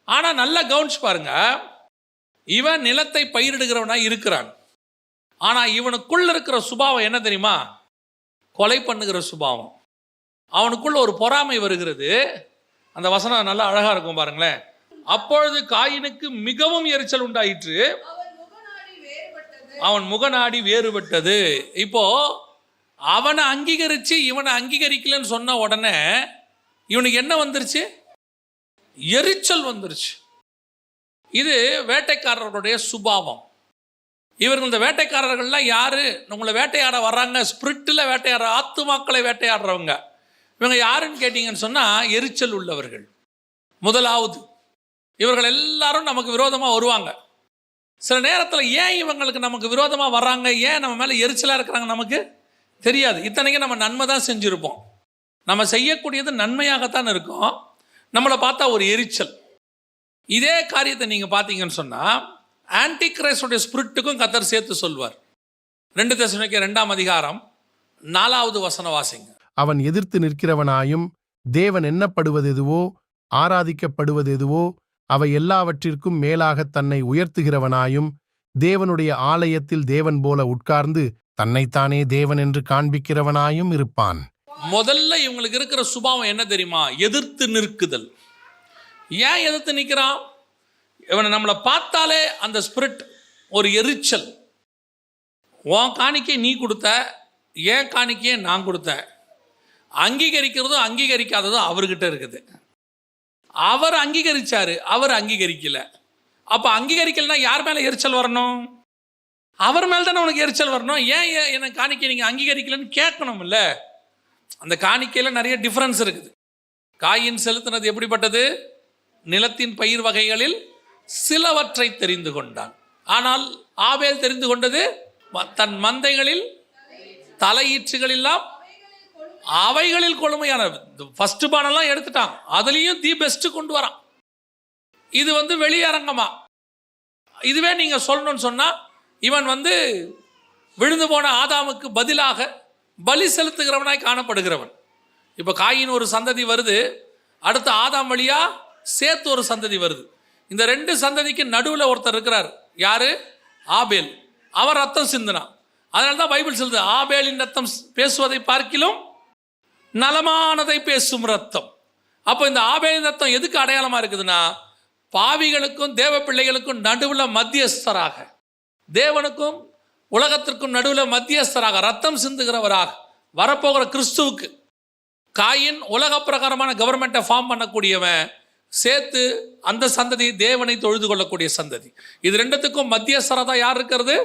ஆனால் நல்லா கவனிச்சு பாருங்க, இவன் நிலத்தை பயிரிடுகிறவனாக இருக்கிறான். ஆனால் இவனுக்குள்ள இருக்கிற சுபாவம் என்ன தெரியுமா? கொலை பண்ணுகிற சுபாவம். அவனுக்குள்ள ஒரு பொறாமை வருகிறது. அந்த வசனம் நல்லா அழகா இருக்கும் பாருங்களேன். அப்பொழுது காயினுக்கு மிகவும் எரிச்சல் உண்டாயிற்று, அவன் முகநாடி வேறுபட்டது. இப்போ அவனை அங்கீகரித்து இவனை அங்கீகரிக்கலன்னு சொன்ன உடனே இவனுக்கு என்ன வந்துருச்சு? எரிச்சல் வந்துருச்சு. இது வேட்டைக்காரர்களுடைய சுபாவம். இவர்கள் இந்த வேட்டைக்காரர்கள்லாம் யாரு? உங்களை வேட்டையாட வர்றாங்க, ஸ்பிரிட்டில் வேட்டையாடுற, ஆத்துமாக்களை வேட்டையாடுறவங்க. இவங்க யாருன்னு கேட்டீங்கன்னு சொன்னால், எரிச்சல் உள்ளவர்கள். முதலாவது இவர்கள் எல்லாரும் நமக்கு விரோதமாக வருவாங்க. சில நேரத்தில் ஏன் இவங்களுக்கு நமக்கு விரோதமாக வர்றாங்க, ஏன் நம்ம மேலே எரிச்சலாக இருக்கிறாங்க நமக்கு தெரியாது. இத்தனைக்கும் நம்ம நன்மை தான் செஞ்சுருப்போம், நம்ம செய்யக்கூடியது நன்மையாகத்தான் இருக்கும். நம்மளை பார்த்தா ஒரு எரிச்சல். இதே காரியத்தை நீங்கள் பார்த்தீங்கன்னு சொன்னால், ஆன்டி கிரைஸ்டுடைய ஸ்பிரிட்டுக்கும் கர்த்தர் சேர்த்து சொல்வார். 2 தெசலோனிக்கேயர் 2ஆம் அதிகாரம் 4வது வசனம் வாசிங்க. அவன் எதிர்த்து நிற்கிறவனாயும் தேவன் எண்ணப்படுவதெதுவோ ஆராதிக்கப்படுவதெதுவோ அவை எல்லாவற்றிற்கும் மேலாக தன்னை உயர்த்துகிறவனாயும் தேவனுடைய ஆலயத்தில் தேவன் போல உட்கார்ந்து தன்னைத்தானே தேவன் என்று காண்பிக்கிறவனாயும் இருப்பான். முதல்ல இவங்களுக்கு இருக்கிற சுபாவம் என்ன தெரியுமா? எதிர்த்து நிற்குதல். ஏன் எதிர்த்து நிற்கிறான்? இவனை நம்மளை பார்த்தாலே அந்த ஸ்பிரிட் ஒரு எரிச்சல். உன் காணிக்கை நீ கொடுத்த, ஏன் காணிக்கையை நான் கொடுத்தேன். அங்கீகரிக்கிறதும் அங்கீகரிக்காததும் அவர்கிட்ட இருக்குது. அவர் அங்கீகரிச்சாரு, அவர் அங்கீகரிக்கல. அப்போ அங்கீகரிக்கலைன்னா யார் மேலே எரிச்சல் வரணும்? அவர் மேலே தானே உனக்கு எரிச்சல் வரணும். ஏன் என்னை காணிக்கை நீங்கள் அங்கீகரிக்கலன்னு கேட்கணும் இல்லை? அந்த காணிக்கையில் நிறைய டிஃப்ரென்ஸ் இருக்குது. காயின் செலுத்தினது எப்படிப்பட்டது? நிலத்தின் பயிர் வகைகளில் சிலவற்றை தெரிந்து கொண்டான். ஆனால் ஆபேல் தெரிந்து கொண்டது தன் மந்தைகளில் தலையீற்றுகள் எல்லாம் அவைகளில் கொழுமையான ஃபர்ஸ்ட் பானெல்லாம் எடுத்துட்டான், அதுலேயும் தி பெஸ்ட் கொண்டு வரான். இது வெளியரங்கமா. இதுவே நீங்கள் சொல்லணும்னு சொன்னால், இவன் வந்து விழுந்து போன ஆதாமுக்கு பதிலாக பலி செலுத்துகிறவனாய் காணப்படுகிறவன். இப்போ காயின் ஒரு சந்ததி வருது, அடுத்த ஆதாம் வழியா சேத்து ஒரு சந்ததி வருது. இந்த ரெண்டு சந்ததிக்கு நடுவில் ஒருத்தர் இருக்கிறார். யாரு? ஆபேல். அவர் ரத்தம் சிந்தினான். அதனால தான் பைபிள் சொல்லுது, ஆபேலின் ரத்தம் பேசுவதை பார்க்கிலும் நலமானதை பேசும் ரத்தம். அப்போ இந்த ஆபேலின் ரத்தம் எதுக்கு அடையாளமாக இருக்குதுன்னா, பாவிகளுக்கும் தேவ பிள்ளைகளுக்கும் நடுவில் மத்தியஸ்தராக, தேவனுக்கும் உலகத்திற்கும் நடுவில் மத்தியஸ்தராக, ரத்தம் சிந்துகிறவராக வரப்போகிற கிறிஸ்துவுக்கு. காயின் உலக பிரகாரமான கவர்மெண்ட்டை ஃபார்ம் பண்ணக்கூடியவன், சேர்த்து அந்த சந்ததி தேவனை தொழுது கொள்ளக்கூடிய சந்ததி. இது ரெண்டுத்துக்கும் மத்தியஸ்தராக தான் யார் இருக்கிறது?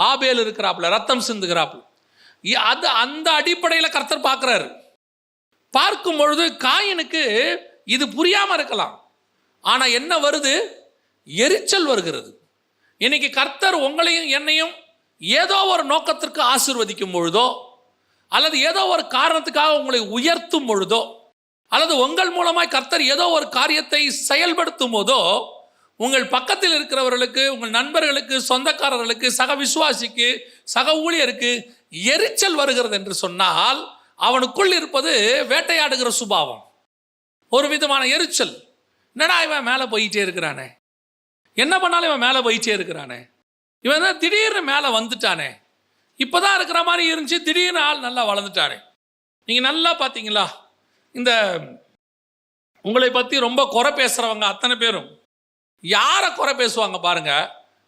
ஆபேல் இருக்கிறாப்புல, ரத்தம் சிந்துகிறாப்புல. அது அந்த அடிப்படையில் கர்த்தர் பார்க்குறாரு. பார்க்கும் பொழுது காயினுக்கு இது புரியாமல் இருக்கலாம். ஆனால் என்ன வருது? எரிச்சல் வருகிறது. இன்னைக்கு கர்த்தர் உங்களையும் என்னையும் ஏதோ ஒரு நோக்கத்திற்கு ஆசீர்வதிக்கும் பொழுதோ, அல்லது ஏதோ ஒரு காரணத்துக்காக உங்களை உயர்த்தும் பொழுதோ, அல்லது உங்கள் மூலமாய் கர்த்தர் ஏதோ ஒரு காரியத்தை செயல்படுத்தும் போதோ, உங்கள் பக்கத்தில் இருக்கிறவர்களுக்கு, உங்கள் நண்பர்களுக்கு, சொந்தக்காரர்களுக்கு, சக விசுவாசிக்கு, சக ஊழியருக்கு எரிச்சல் வருகிறது என்று சொன்னால், அவனுக்குள் இருப்பது வேட்டையாடுகிற சுபாவம், ஒரு விதமான எரிச்சல். என்னடா இவன் மேலே போயிட்டே இருக்கிறானே, என்ன பண்ணாலும் இவன் மேலே போயிட்டே இருக்கிறானே, இவன் தான் திடீர்னு மேலே வந்துட்டானே, இப்போ தான் இருக்கிற மாதிரி இருந்துச்சு, திடீர்னு ஆள் நல்லா வளர்ந்துட்டானே. நீங்கள் நல்லா பார்த்தீங்களா, இந்த உங்களை பற்றி ரொம்ப குறை பேசுகிறவங்க அத்தனை பேரும் யாரை குறை பேசுவாங்க பாருங்க?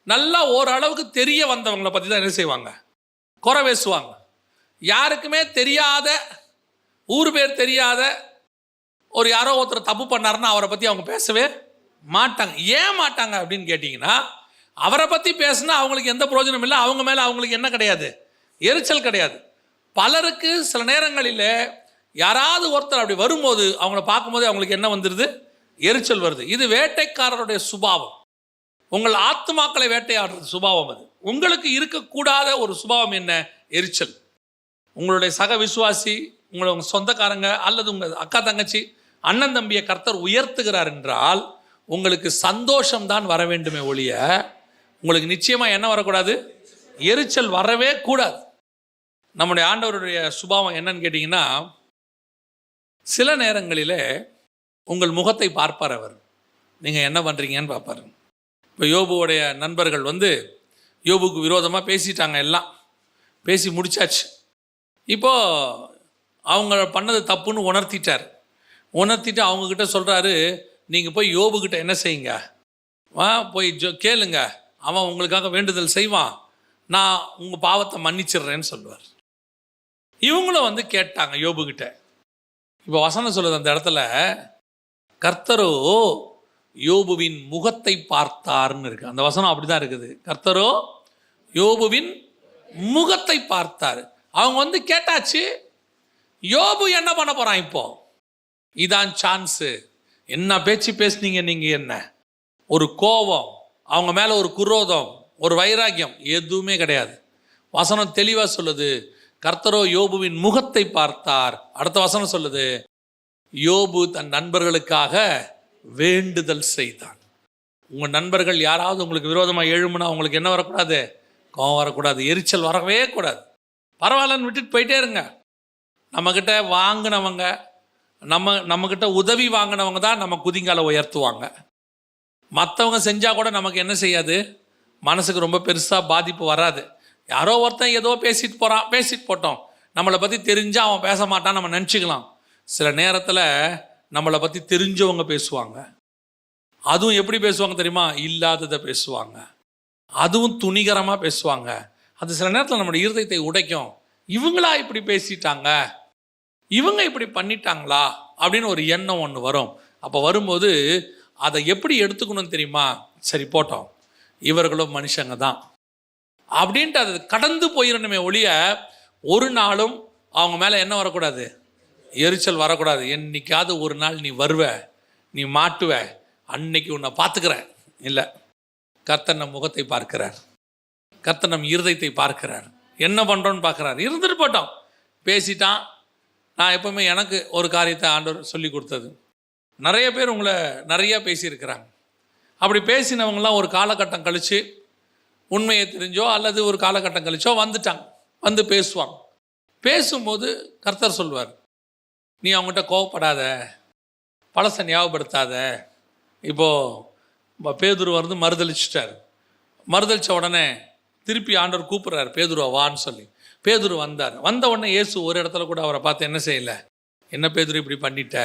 நல்லா ஓரளவுக்கு தெரிய வந்தவங்களை பற்றி தான் என்ன செய்வாங்க? குறை பேசுவாங்க. யாருக்குமே தெரியாத, ஊர் பேர் தெரியாத ஒரு யாரோ ஒருத்தர் தப்பு பண்ணாருன்னா அவரை பற்றி அவங்க பேசவே மாட்டாங்க. ஏன் மாட்டாங்க அப்படின்னு கேட்டிங்கன்னா, அவரை பற்றி பேசுனா அவங்களுக்கு எந்த பிரயோஜனம் இல்லை, அவங்க மேலே அவங்களுக்கு என்ன கிடையாது? எரிச்சல் கிடையாது. பலருக்கு சில நேரங்களில் யாராவது ஒருத்தர் அப்படி வரும்போது அவங்கள பார்க்கும்போது அவங்களுக்கு என்ன வந்துடுது? எரிச்சல் வருது. இது வேட்டைக்காரருடைய சுபாவம். உங்கள் ஆத்மாக்களை வேட்டையாடுறது சுபாவம். அது உங்களுக்கு இருக்கக்கூடாத ஒரு சுபாவம். என்ன? எரிச்சல். உங்களுடைய சக விசுவாசி, உங்க சொந்தக்காரங்க அல்லது உங்கள் அக்கா தங்கச்சி, அண்ணன் தம்பியை கர்த்தர் உயர்த்துகிறார் என்றால் உங்களுக்கு சந்தோஷம்தான் வர வேண்டுமே ஒழிய உங்களுக்கு நிச்சயமாக என்ன வரக்கூடாது? எரிச்சல் வரவே கூடாது. நம்முடைய ஆண்டவருடைய சுபாவம் என்னன்னு கேட்டிங்கன்னா, சில நேரங்களில் உங்கள் முகத்தை பார்ப்பார் அவர். நீங்கள் என்ன பண்ணுறீங்கன்னு பார்ப்பார். இப்போ யோபுவோடைய நண்பர்கள் வந்து யோபுக்கு விரோதமாக பேசிட்டாங்க, எல்லாம் பேசி முடிச்சாச்சு. இப்போது அவங்க பண்ணது தப்புன்னு உணர்த்திட்டு அவங்கக்கிட்ட சொல்கிறாரு, நீங்கள் போய் யோபுக்கிட்ட என்ன செய்யுங்க, போய் கேளுங்க, அவன் உங்களுக்காக வேண்டுதல் செய்வான், நான் உங்கள் பாவத்தை மன்னிச்சிடுறேன்னு சொல்லுவார். இவங்களும் வந்து கேட்டாங்க யோபுக்கிட்ட. இப்போ வசனம் சொல்லுது அந்த இடத்துல, கர்த்தரோ யோபுவின் முகத்தை பார்த்தார்னு இருக்கு. அந்த வசனம் அப்படி தான் இருக்குது. கர்த்தரோ யோபுவின் முகத்தை பார்த்தார். அவங்க வந்து கேட்டாச்சு, யோபு என்ன பண்ண போகிறான்? இப்போ இதான் சான்ஸு. என்ன பேச்சு பேசுனீங்க நீங்கள்? என்ன ஒரு கோபம், அவங்க மேலே ஒரு குரோதம், ஒரு வைராக்கியம் எதுவுமே கிடையாது. வசனம் தெளிவாக சொல்லுது, கர்த்தரோ யோபுவின் முகத்தை பார்த்தார். அடுத்த வசனம் சொல்லுது, யோபு தன் நண்பர்களுக்காக வேண்டுதல் செய்தான். உங்கள் நண்பர்கள் யாராவது உங்களுக்கு விரோதமாக எழும்புனா உங்களுக்கு என்ன வரக்கூடாது? கோபம் வரக்கூடாது, எரிச்சல் வரவே கூடாது. பரவாயில்லன்னு விட்டுட்டு போயிட்டே இருங்க. நம்மக்கிட்ட வாங்கினவங்க, நம்மக்கிட்ட உதவி வாங்கினவங்க தான் நம்ம குதிங்கால உயர்த்துவாங்க. மற்றவங்க செஞ்சால் கூட நமக்கு என்ன செய்யாது? மனசுக்கு ரொம்ப பெருசாக பாதிப்பு வராது. யாரோ ஒருத்தன் ஏதோ பேசிட்டு போட்டோம், நம்மளை பற்றி தெரிஞ்சால் அவன் பேச மாட்டான் நம்ம நினச்சிக்கலாம். சில நேரத்தில் நம்மளை பற்றி தெரிஞ்சவங்க பேசுவாங்க. அதுவும் எப்படி பேசுவாங்க தெரியுமா? இல்லாததை பேசுவாங்க, அதுவும் துணிகரமாக பேசுவாங்க. அது சில நேரத்தில் நம்மளுடைய இருதயத்தை உடைக்கும். இவங்களா இப்படி பேசிட்டாங்க, இவங்க இப்படி பண்ணிட்டாங்களா அப்படின்னு ஒரு எண்ணம் ஒன்று வரும். அப்போ வரும்போது அதை எப்படி எடுத்துக்கணும்னு தெரியுமா? சரி போட்டோம், இவர்களும் மனுஷங்க தான் அப்படின்ட்டு அதை கடந்து போயிடணுமே ஒழிய ஒரு நாளும் அவங்க மேலே என்ன வரக்கூடாது? எரிச்சல் வரக்கூடாது. என்னைக்காவது ஒரு நாள் நீ வருவ, நீ மாட்டுவ, அன்னைக்கு உன்னை பார்த்துக்கிறேன். இல்லை, கர்த்தர் நம் முகத்தை பார்க்கிறார், கர்த்தர் நம் இருதயத்தை பார்க்கிறார், என்ன பண்ணுறோன்னு பார்க்குறாரு. இருந்துட்டு போட்டோம், பேசிட்டான். நான் எப்போவுமே எனக்கு ஒரு காரியத்தை ஆண்டவர் சொல்லி கொடுத்தது, நிறைய பேர் உங்களை நிறையா பேசியிருக்கிறாங்க. அப்படி பேசினவங்களாம் ஒரு காலகட்டம் கழித்து உண்மையை தெரிஞ்சோ அல்லது ஒரு காலகட்டம் கழிச்சோ வந்துட்டாங்க, வந்து பேசுவாங்க. பேசும்போது கர்த்தர் சொல்வார், நீ அவங்ககிட்ட கோவப்படாத, பழசை ஞாபகப்படுத்தாத. இப்போது பேதுரு வந்து மறுதளிச்சிட்டார். மறுதளித்த உடனே திருப்பி ஆண்டவர் கூப்பிட்றாரு, பேதுருவா வான்னு சொல்லி. பேதுரு வந்தார். வந்த உடனே இயேசு ஒரு இடத்துல கூட அவரை பார்த்து என்ன செய்யலை, என்ன பேதுரு இப்படி பண்ணிட்ட,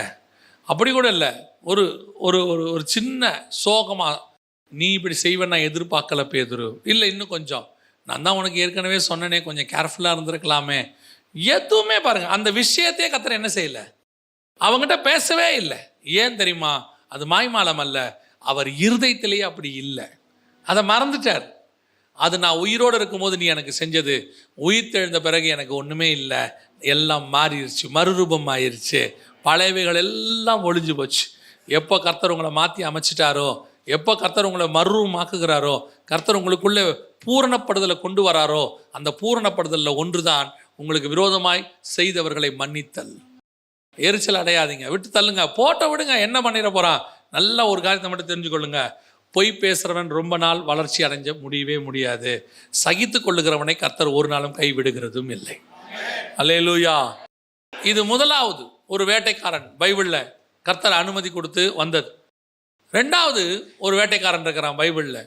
அப்படி கூட இல்லை. ஒரு ஒரு ஒரு சின்ன சோகமாக, நீ இப்படி செய்வேன் நான் எதிர்பார்க்கல பேதுரு, இல்லை இன்னும் கொஞ்சம், நான் தான் உனக்கு ஏற்கனவே சொன்னனே, கொஞ்சம் கேர்ஃபுல்லாக இருந்திருக்கலாமே. எதுவுமே பாருங்கள், அந்த விஷயத்தையே கர்த்தர் என்ன செய்யலை, அவங்ககிட்ட பேசவே இல்லை. ஏன் தெரியுமா? அது மாய்மாலம் அல்ல, அவர் இருதயத்திலேயே அப்படி இல்லை, அதை மறந்துட்டார். அது நான் உயிரோடு இருக்கும்போது நீ எனக்கு செஞ்சது, உயிர் தெழுந்த பிறகு எனக்கு ஒன்றுமே இல்லை, எல்லாம் மாறிடுச்சு, மறுரூபம் ஆயிடுச்சு, பழையவைகள் எல்லாம் ஒழிஞ்சு போச்சு. எப்போ கர்த்தர் உங்களை மாற்றி அமைச்சிட்டாரோ, எப்போ கர்த்தர் உங்களை மறுரூபமாக்குகிறாரோ, கர்த்தர் உங்களுக்குள்ளே பூரணப்படுதலை கொண்டு வராரோ, அந்த பூரணப்படுதலில் ஒன்று தான் உங்களுக்கு விரோதமாய் செய்தவர்களை மன்னித்தல். எரிச்சல் அடையாதீங்க, விட்டு தள்ளுங்க, போட்ட விடுங்க, என்ன பண்ணிட போகிறான். நல்ல ஒரு காரியத்தை மட்டும் தெரிஞ்சுக்கொள்ளுங்க, பொய் பேசுகிறவன் ரொம்ப நாள் வளர்ச்சி அடைஞ்ச முடியவே முடியாது. சகித்து கொள்ளுகிறவனை கர்த்தர் ஒரு நாளும் கைவிடுகிறதும் இல்லை. அல்லேலூயா. இது முதலாவது ஒரு வேட்டைக்காரன் பைபிளில் கர்த்தர் அனுமதி கொடுத்து வந்தது. ரெண்டாவது ஒரு வேட்டைக்காரன் இருக்கிறான் பைபிளில்.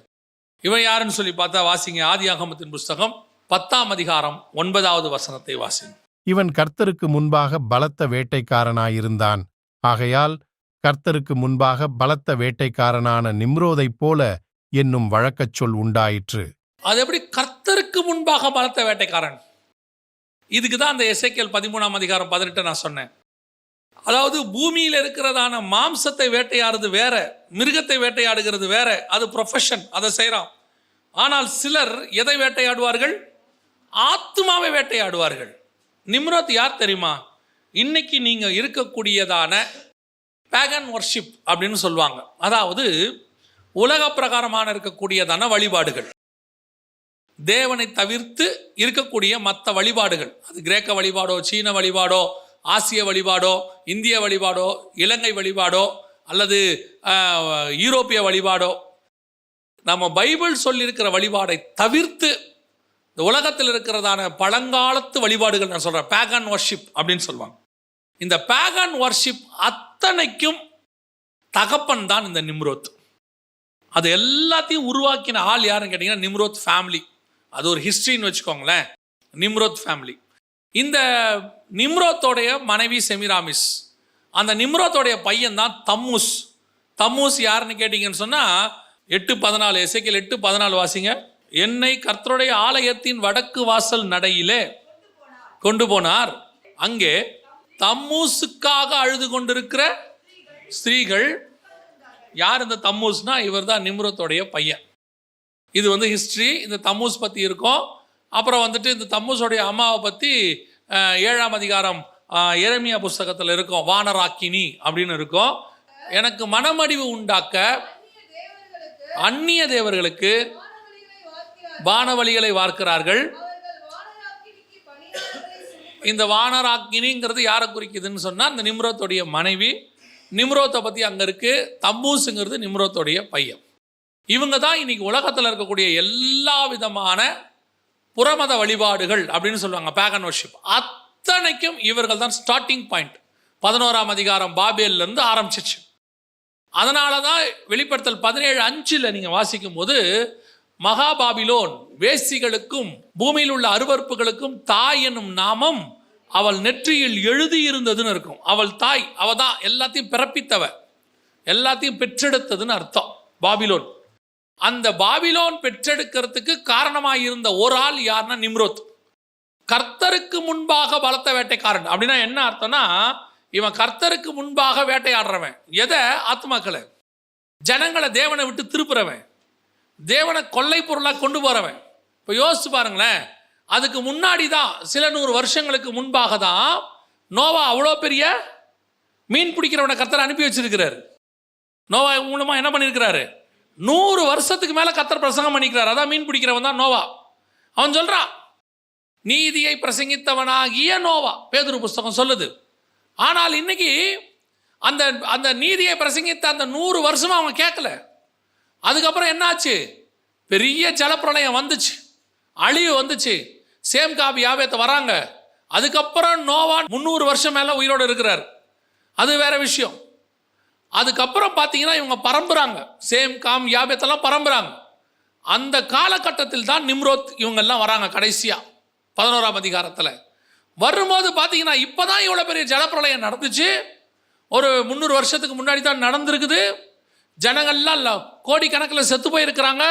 இவன் யாருன்னு சொல்லி பார்த்தா வாசிங்க, ஆதியாகமத்தின் புஸ்தகம் 10ஆம் அதிகாரம் 9வது வசனத்தை வாசிங்க. இவன் கர்த்தருக்கு முன்பாக பலத்த வேட்டைக்காரனாயிருந்தான். ஆகையால் கர்த்தருக்கு முன்பாக பலத்த வேட்டைக்காரனான நிம்ரோதைப் போல என்னும் வழக்கச் சொல் உண்டாயிற்று. அது எப்படி கர்த்தருக்கு முன்பாக பலத்த வேட்டைக்காரன்? இதுக்கு தான் அந்த எசேக்கியேல் 13ஆம் அதிகாரம் 18 நான் சொன்னேன். அதாவது பூமியில் இருக்கிறதான மாம்சத்தை வேட்டையாடுறது வேற, மிருகத்தை வேட்டையாடுகிறது வேற, அது ப்ரொஃபஷன், அதை செய்கிறான். ஆனால் சிலர் எதை வேட்டையாடுவார்கள்? ஆத்துமாவை வேட்டையாடுவார்கள். நிம்ரோத் யார் தெரியுமா? இன்னைக்கு நீங்கள் இருக்கக்கூடியதான பேகன் வர்ஷிப் அப்படின்னு சொல்லுவாங்க. அதாவது உலக பிரகாரமான இருக்கக்கூடியதான வழிபாடுகள், தேவனை தவிர்த்து இருக்கக்கூடிய மற்ற வழிபாடுகள், அது கிரேக்க வழிபாடோ, சீன வழிபாடோ, ஆசிய வழிபாடோ, இந்திய வழிபாடோ, இலங்கை வழிபாடோ, அல்லது யூரோப்பிய வழிபாடோ, நம்ம பைபிள் சொல்லியிருக்கிற வழிபாடை தவிர்த்து இந்த உலகத்தில் இருக்கிறதான பழங்காலத்து வழிபாடுகள் நான் சொல்கிறேன், பேகன் வர்ஷிப் அப்படின்னு சொல்லுவாங்க. இந்த பேகன் வர்ஷிப் அத்தனைக்கும் தகப்பன் தான் இந்த நிம்ரோத். அது எல்லாத்தையும் உருவாக்கின ஆள் யாருன்னு கேட்டிங்கன்னா நிம்ரோத் ஃபேமிலி. அது ஒரு ஹிஸ்ட்ரின்னு வச்சுக்கோங்களேன், நிம்ரோத் ஃபேமிலி. இந்த நிம்ரோத்தோடைய மனைவி செமிராமிஸ், அந்த நிம்ரோத்தோடைய பையன் தான் தம்மூஸ். தம்மூஸ் யாருன்னு கேட்டிங்கன்னு சொன்னால் 8:14 எசேக்கியேல் 8:14 வாசிங்க. என்னை கர்த்தருடைய ஆலயத்தின் வடக்கு வாசல் நடையிலே கொண்டு போனார், அங்கே தம்மூசுக்காக அழுது கொண்டிருக்கிற ஸ்திரீகள். யார் இந்த தம்மூஸ்னா? இவர் தான் நிம்ரோத்தோடைய பையன். இது வந்து ஹிஸ்ட்ரி. இந்த தம்மூஸ் பற்றி இருக்கும். அப்புறம் வந்துட்டு இந்த தம்மூஸோடைய அம்மாவை பற்றி 7ஆம் அதிகாரம் எரேமியா புஸ்தகத்தில் இருக்கும், வானராக்கினி அப்படின்னு இருக்கும். எனக்கு மனமடிவு உண்டாக்க அந்நிய தேவர்களுக்கு வானவழிகளை வார்க்கிறார்கள். இந்த வானராக்கினிங்கிறது யாரை குறிக்குதுன்னு சொன்னால் இந்த நிம்ரோத்தோடைய மனைவி. நிம்ரோத்தை பற்றி அங்கே இருக்குது. தம்மூஸுங்கிறது நிம்ரோத்தோடைய பையன். இவங்க தான் இன்னைக்கு உலகத்தில் இருக்கக்கூடிய எல்லா விதமான புறமத வழிபாடுகள் அப்படின்னு சொல்லுவாங்க, பேகன் வர்ஷிப், அத்தனைக்கும் இவர்கள் தான் ஸ்டார்டிங் பாயிண்ட். 11ஆம் அதிகாரம் பாபேலிருந்து ஆரம்பிச்சிச்சு. அதனால தான் வெளிப்படுத்தல் 17:5 நீங்கள் வாசிக்கும் போது மகாபாபிலோன் வேசிகளுக்கும் பூமியில் உள்ள அருவருப்புகளுக்கும் தாய் என்னும் நாமம் அவள் நெற்றியில் எழுதியிருந்ததுன்னு இருக்கும். அவள் தாய், அவள் தான் எல்லாத்தையும் பிறப்பித்தவ, எல்லாத்தையும் பெற்றெடுத்ததுன்னு அர்த்தம் பாபிலோன். அந்த பாபிலோன் பெற்றெடுக்கிறதுக்கு காரணமாக இருந்த ஒரு ஆள் யாருன்னா நிம்ரோத். கர்த்தருக்கு முன்பாக பலத்த வேட்டைக்காரன் அப்படின்னா என்ன அர்த்தம்னா, இவன் கர்த்தருக்கு முன்பாக வேட்டையாடுறவன். எதை? ஆத்மாக்களை, ஜனங்களை தேவனை விட்டு திருப்புறவன், தேவனை கொள்ளை பொருளாக கொண்டு போறவன். இப்போ யோசிச்சு பாருங்களேன், அதுக்கு முன்னாடி தான் சில 100 வருஷங்களுக்கு முன்பாக தான் நோவா அவ்வளோ பெரிய மீன் பிடிக்கிறவனை கர்த்தர் அனுப்பி வச்சிருக்கிறார். நோவா மூலமாக என்ன பண்ணியிருக்கிறாரு? 100 வருஷத்துக்கு மேலே கர்த்தர் பிரசங்கம் பண்ணிக்கிறார். அதான் மீன் பிடிக்கிறவன் தான் நோவா. அவன் சொல்கிறான், நீதியை பிரசங்கித்தவனாகிய நோவா, பேதுரு புஸ்தகம் சொல்லுது. ஆனால் இன்னைக்கு அந்த அந்த நீதியை பிரசங்கித்த அந்த 100 வருஷமாக அவன் கேட்கல. அதுக்கப்புறம் என்னாச்சு? பெரிய ஜலப்பிரளயம் வந்துச்சு, அழிவு வந்துச்சு. சேம் காம் யாபேத் வராங்க. அதுக்கப்புறம் நோவா 300 வருஷம் மேலே உயிரோடு இருக்கிறார், அது வேற விஷயம். அதுக்கப்புறம் பார்த்தீங்கன்னா இவங்க பரம்புறாங்க, சேம் காம் யாபேத்தெல்லாம் பரம்புறாங்க. அந்த காலகட்டத்தில் தான் நிம்ரோத் இவங்கெல்லாம் வராங்க. கடைசியாக 11ஆம் அதிகாரத்தில் வரும்போது பார்த்தீங்கன்னா இப்போ தான் இவ்வளோ பெரிய ஜலப்பிரளயம் நடந்துச்சு. ஒரு 300 வருஷத்துக்கு முன்னாடி தான் நடந்திருக்குது. ஜனங்கள்லாம் கோடிக்கணக்கில் செத்து போயிருக்கிறாங்க.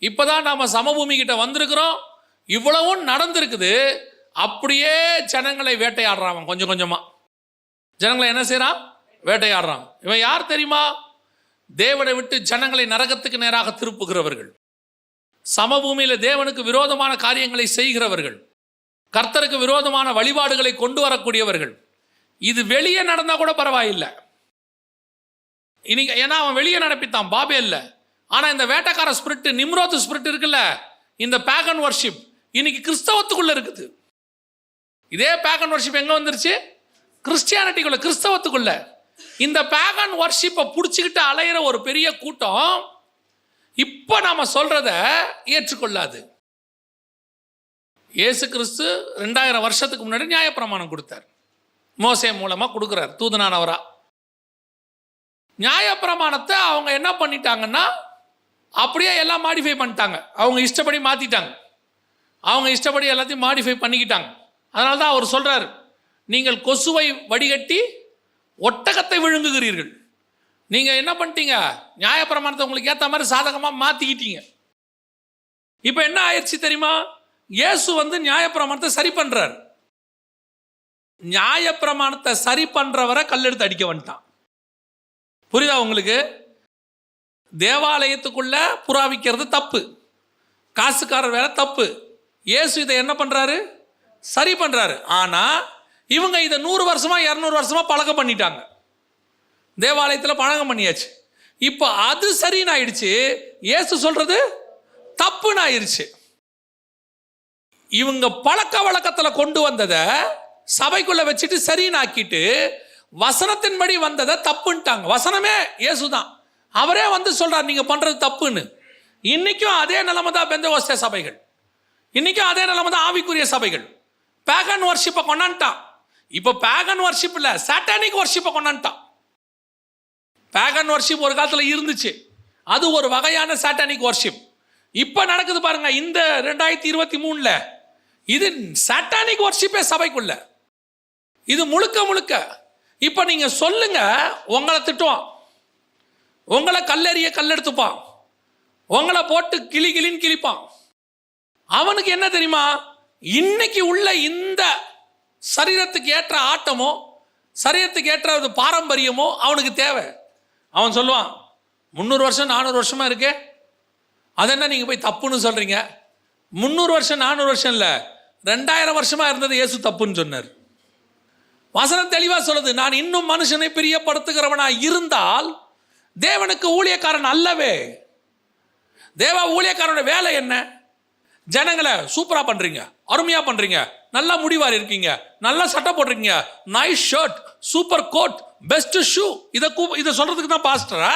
இப்போ தான் நாம் சமபூமி கிட்ட வந்திருக்கிறோம். இவ்வளவும் நடந்திருக்குது. அப்படியே ஜனங்களை வேட்டையாடுறான். கொஞ்சம் கொஞ்சமாக ஜனங்களை என்ன செய்கிறான்? வேட்டையாடுறான். இவன் யார் தெரியுமா? தேவனை விட்டு ஜனங்களை நரகத்துக்கு நேராக திருப்புகிறவர்கள், சமபூமியில் தேவனுக்கு விரோதமான காரியங்களை செய்கிறவர்கள், கர்த்தருக்கு விரோதமான வழிபாடுகளை கொண்டு வரக்கூடியவர்கள். இது வெளியே நடந்தால் கூட பரவாயில்லை. இன்னைக்கு ஏன்னா அவன் வெளியே நடப்பித்தான் பாபேல்ல. ஆனால் இந்த வேட்டைக்கார ஸ்பிரிட், நிம்ரோத் ஸ்பிரிட் இருக்குல்ல, இந்த பேகன் வர்ஷிப் இன்னைக்கு கிறிஸ்தவத்துக்குள்ள இருக்குது. இதே பேகன் வர்ஷிப் எங்க வந்துருச்சு? கிறிஸ்டியானிட்டிக்குள்ள, கிறிஸ்தவத்துக்குள்ள. இந்த பேகன் வர்ஷிப்பை பிடிச்சிக்கிட்டு அலையிற ஒரு பெரிய கூட்டம் இப்போ நாம சொல்றத ஏற்றுக்கொள்ளாது. இயேசு கிறிஸ்து 2000 வருஷத்துக்கு முன்னாடி நியாயப்பிரமாணம் கொடுத்தார். மோசே மூலமா கொடுக்குறார், தூதனானவரா. நியாயப்பிரமாணத்தை அவங்க என்ன பண்ணிட்டாங்கன்னா அப்படியே எல்லாம் மாடிஃபை பண்ணிட்டாங்க. அவங்க இஷ்டப்படி மாற்றிட்டாங்க. அவங்க இஷ்டப்படி எல்லாத்தையும் மாடிஃபை பண்ணிக்கிட்டாங்க. அதனால தான் அவர் சொல்கிறார், நீங்கள் கொசுவை வடிகட்டி ஒட்டகத்தை விழுங்குகிறீர்கள். நீங்கள் என்ன பண்ணிட்டீங்க? நியாயப்பிரமாணத்தை உங்களுக்கு ஏற்ற மாதிரி சாதகமாக மாற்றிக்கிட்டீங்க. இப்போ என்ன ஆயிடுச்சு தெரியுமா? இயேசு வந்து நியாயப்பிரமாணத்தை சரி பண்ணுறார். நியாயப்பிரமாணத்தை சரி பண்ணுறவரை கல்லெடுத்து அடிக்க வந்துட்டான். புரியுதா உங்களுக்கு? தேவாலயத்துக்குள்ள புறாவிக்கிறது தப்பு, காசுக்காரர் வேலை தப்பு. இயேசு இதை என்ன பண்றாரு? சரி பண்றாரு. ஆனா இவங்க இதை 100 வருஷமா 200 வருஷமா பழக்கம் பண்ணிட்டாங்க. தேவாலயத்தில் பழக்கம் பண்ணியாச்சு. இப்போ அது சரின்னு ஆயிடுச்சு, இயேசு சொல்றது தப்புன்னு ஆயிடுச்சு. இவங்க பழக்க வழக்கத்தில் கொண்டு வந்ததை சபைக்குள்ள வச்சுட்டு சரின்னு ஆக்கிட்டு வசனத்தின்படி வந்ததை தப்புன்ட்டாங்க. வசனமே இயேசுதான், அவரே வந்து சொல்றார் நீங்க பண்றது தப்புன்னு. இன்னைக்கும் அதே நிலைமை தான் பெந்தெகோஸ்தே சபைகள், இன்னைக்கும் அதே நிலைமை தான் ஆவிக்குரிய சபைகள். பேகன் வர்ஷிப்பை கொண்டாண்டான். இப்போ பேகன் வர்ஷிப் இல்ல, சாட்டானிக் வர்ஷிப்பை கொண்டாண்டான். பேகன் வர்ஷிப் ஒரு காலத்தில் இருந்துச்சு, அது ஒரு வகையான சாட்டானிக் வர்ஷிப். இப்போ நடக்குது பாருங்க இந்த 2023ல, இது சாட்டானிக் வர்ஷிப்பே சபைக்குள்ள. இது முழுக்க முழுக்க. இப்போ நீங்க சொல்லுங்க, உங்களை திட்டுவான், உங்களை கல்லெறிய கல்லெடுத்துப்பான், உங்களை போட்டு கிளி கிளின்னு கிழிப்பான். அவனுக்கு என்ன தெரியுமா? இன்னைக்கு உள்ள இந்த சரீரத்துக்கு ஏற்ற ஆட்டமோ சரீரத்துக்கு ஏற்ற பாரம்பரியமோ அவனுக்கு தேவை. அவன் சொல்லுவான் 300 வருஷம் 400 வருஷமா இருக்கே, அதென்ன நீங்க போய் தப்புன்னு சொல்றீங்க? 300 வருஷம் 400 வருஷம் இல்ல, 2000 வருஷமா இருந்தது இயேசு தப்புன்னு சொன்னார். வசனம் தெளிவா சொல்லுது, நான் இன்னும் மனுஷனை பிரியப்படுத்துகிறவனா இருந்தால் தேவனுக்கு ஊழியக்காரன் அல்லவே. தேவ ஊழியக்காரனோட வேலை என்ன? ஜனங்களை சூப்பரா பண்றீங்க, அருமையா பண்றீங்க, நல்லா முடிவாரி இருக்கீங்க, நல்லா சட்டை போட்டிருக்கீங்க, nice shirt, super coat, best shoe. இதை சொல்றதுக்கு தான் பாஸ்டரா?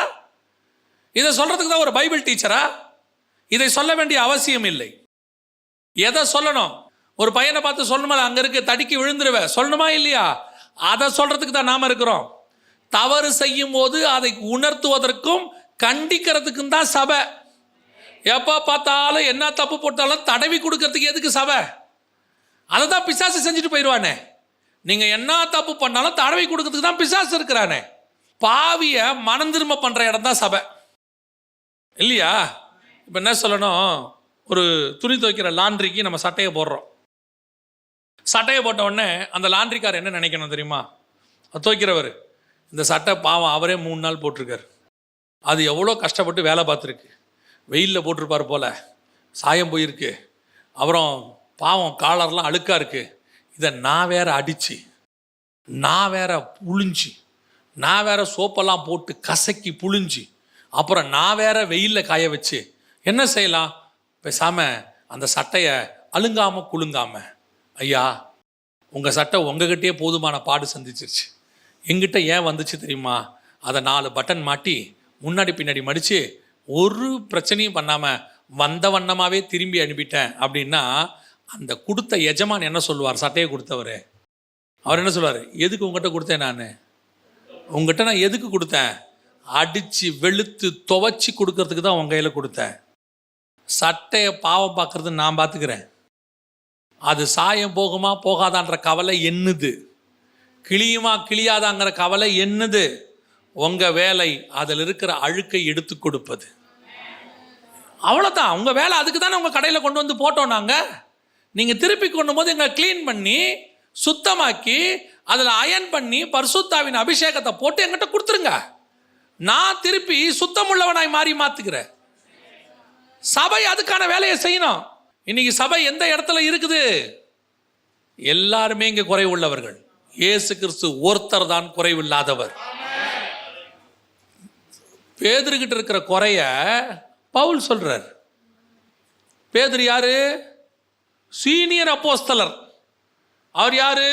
இதை சொல்றதுக்கு தான் ஒரு பைபிள் டீச்சரா? இதை சொல்ல வேண்டிய அவசியம் இல்லை. எதை சொல்லணும்? ஒரு பையனை பார்த்து சொல்லணுமா? அங்க இருக்கு தடுக்கி விழுந்துருவ சொல்லணுமா இல்லையா? அதை சொல்றதுக்கு தான் நாம இருக்கிறோம். தவறு செய்யும் போது அதை உணர்த்துவதற்கும் கண்டிக்கிறதுக்கும் தான் சபை. எப்போ பார்த்தாலும் என்ன தப்பு போட்டாலும் தடவி கொடுக்கறதுக்கு எதுக்கு சபை? அதை தான் பிசாசு செஞ்சுட்டு போயிடுவானே. நீங்க என்ன தப்பு பண்ணாலும் தடவி கொடுக்கறதுக்கு தான் பிசாசு இருக்கிறானே. பாவிய மனம் திரும்ப பண்ற இடம் தான் சபை இல்லையா? இப்போ என்ன சொல்லணும், ஒரு துணி துவைக்கிற லாண்ட்ரிக்கு நம்ம சட்டையை போடுறோம். சட்டையை போட்ட உடனே அந்த லாண்ட்ரிக்கார் என்ன நினைக்கணும் தெரியுமா? துவைக்கிறவர், இந்த சட்டை பாவம் அவரே 3 நாள் போட்டிருக்காரு, அது எவ்வளோ கஷ்டப்பட்டு வேலை பார்த்துருக்கு, வெயிலில் போட்டிருப்பார் போல, சாயம் போயிருக்கு, அப்புறம் பாவம் காலர்லாம் அழுக்காக இருக்குது, இதை நான் வேற அடித்து, நான் வேற புழிஞ்சு, நான் வேற சோப்பெல்லாம் போட்டு கசக்கி புழிஞ்சு, அப்புறம் நான் வேற வெயிலில் காய வச்சு என்ன செய்யலாம்? பேசாமல் அந்த சட்டையை அழுங்காமல் குலுங்காமல், ஐயா உங்கள் சட்டை உங்ககிட்டயே போதுமான பாடு சந்திச்சிருச்சு, எங்கிட்ட ஏன் வந்துச்சு தெரியுமா? அதை 4 பட்டன் மாட்டி முன்னாடி பின்னாடி மடித்து ஒரு பிரச்சனையும் பண்ணாமல் வந்த வண்ணமாகவே திரும்பி அனுப்பிட்டேன் அப்படின்னா அந்த கொடுத்த எஜமான் என்ன சொல்லுவார்? சட்டையை கொடுத்தவர் அவர் என்ன சொல்லுவார்? எதுக்கு உங்கள்கிட்ட கொடுத்தேன்? உங்கள்கிட்ட நான் எதுக்கு கொடுத்தேன்? அடித்து வெளுத்து துவைச்சி கொடுக்கறதுக்கு தான் உங்கள் கையில் கொடுத்தேன். சட்டையை பாவம் பார்க்குறது நான் பார்த்துக்கிறேன். அது சாயம் போகுமா போகாதான்ற கவலை என்னது, கிளியுமா கிளியாதாங்கிற கவலை என்னது. உங்கள் வேலை அதில் இருக்கிற அழுக்கை எடுத்து கொடுப்பது. அவ்வளோதான் உங்கள் வேலை. அதுக்கு தானே உங்கள் கடையில் கொண்டு வந்து போட்டோம் நாங்கள். நீங்கள் திருப்பி கொண்டு போது எங்களை க்ளீன் பண்ணி சுத்தமாக்கி அதில் அயன் பண்ணி பரிசுத்தாவின் அபிஷேகத்தை போட்டு எங்கிட்ட கொடுத்துருங்க. நான் திருப்பி சுத்தமுள்ளவனாய் மாறி மாற்றுக்கிறேன். சபை அதுக்கான வேலையை செய்யணும். இன்னைக்கு சபை எந்த இடத்துல இருக்குது? எல்லாருமே இங்கே குறைவுள்ளவர்கள். இயேசு கிறிஸ்து ஒருத்தர் தான் குறைவில்லாதவர். பேதுருகிட்ட இருக்கிற குறைய பவுல் சொல்றார். பேதுரு யாரு? சீனியர் அப்போஸ்தலர். அவர் யாரு?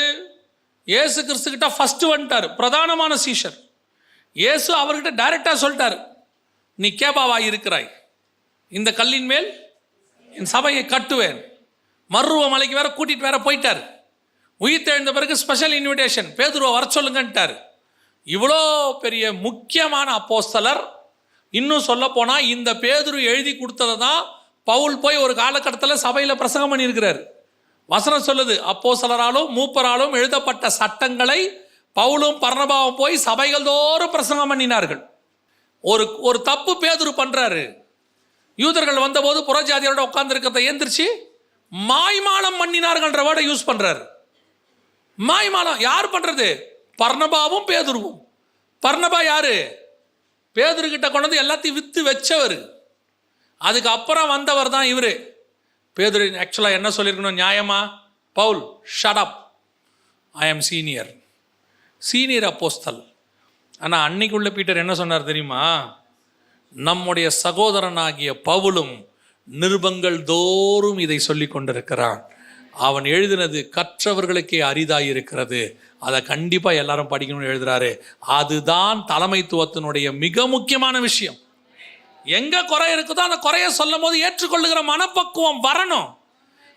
இயேசு கிறிஸ்து கிட்ட ஃபர்ஸ்ட் வந்துட்டார், பிரதானமான சீஷர். இயேசு அவர்கிட்ட டைரக்டா சொல்லிட்டார், நீ கேபாவா இருக்கிறாய், இந்த கல்லின் மேல் என் சபையை கட்டுவேன். மருவ மலைக்கு வேற கூட்டிட்டு வேற போயிட்டார். உயிர் தெழுந்த பிறகு ஸ்பெஷல் இன்விடேஷன், பேதுருவை வர சொல்லுங்கன்ட்டார். இவ்வளோ பெரிய முக்கியமான அப்போஸ்தலர். இன்னும் சொல்ல போனா இந்த பேதுரு எழுதி கொடுத்ததை தான் பவுல் போய் ஒரு காலகட்டத்தில் சபையில் பிரசங்கம் பண்ணியிருக்கிறார். வசனம் சொல்லுது, அப்போஸ்தலராலும் மூப்பராலும் எழுதப்பட்ட சட்டங்களை பவுலும் பர்னபாவும் போய் சபைகள் தோறும் பிரசங்கம் பண்ணினார்கள். ஒரு தப்பு பேதுரு பண்றாரு. யூதர்கள் வந்தபோது புறஜாதியோட உட்கார்ந்து இருக்கிறத எந்திரிச்சு மாய்மாலம் பண்ணினார்கள்ன்ற வேர்டை யூஸ் பண்றாரு. மாய்மாலம் யார் பண்றது? பர்னபாவும் பேதுருவும். பர்னபா யாரு? பேதுரு கிட்ட கொண்டு வந்து எல்லாத்தையும் வித்து வச்சவர். அதுக்கு அப்புறம் வந்தவர் தான் இவரு. பேதுரு ஆக்சுவலாக என்ன சொல்லியிருக்கணும் நியாயமா? பவுல் ஷட் அப், ஐ ஆம் சீனியர் அப்போஸ்தல். ஆனால் அன்னைக்குள்ள பீட்டர் என்ன சொன்னார் தெரியுமா? நம்முடைய சகோதரனாகிய பவுலும் நிருபங்கள் தோறும் இதை சொல்லி கொண்டிருக்கிறான். அவன் எழுதினது கற்றவர்களுக்கே அரிதாயிருக்கிறது, அதை கண்டிப்பாக எல்லாரும் படிக்கணும்னு எழுதுறாரு. அதுதான் தலைமைத்துவத்தினுடைய மிக முக்கியமான விஷயம். எங்க குறை இருக்குதோ அந்த குறைய சொல்லும் போது ஏற்றுக்கொள்ளுகிற மனப்பக்குவம் வரணும்.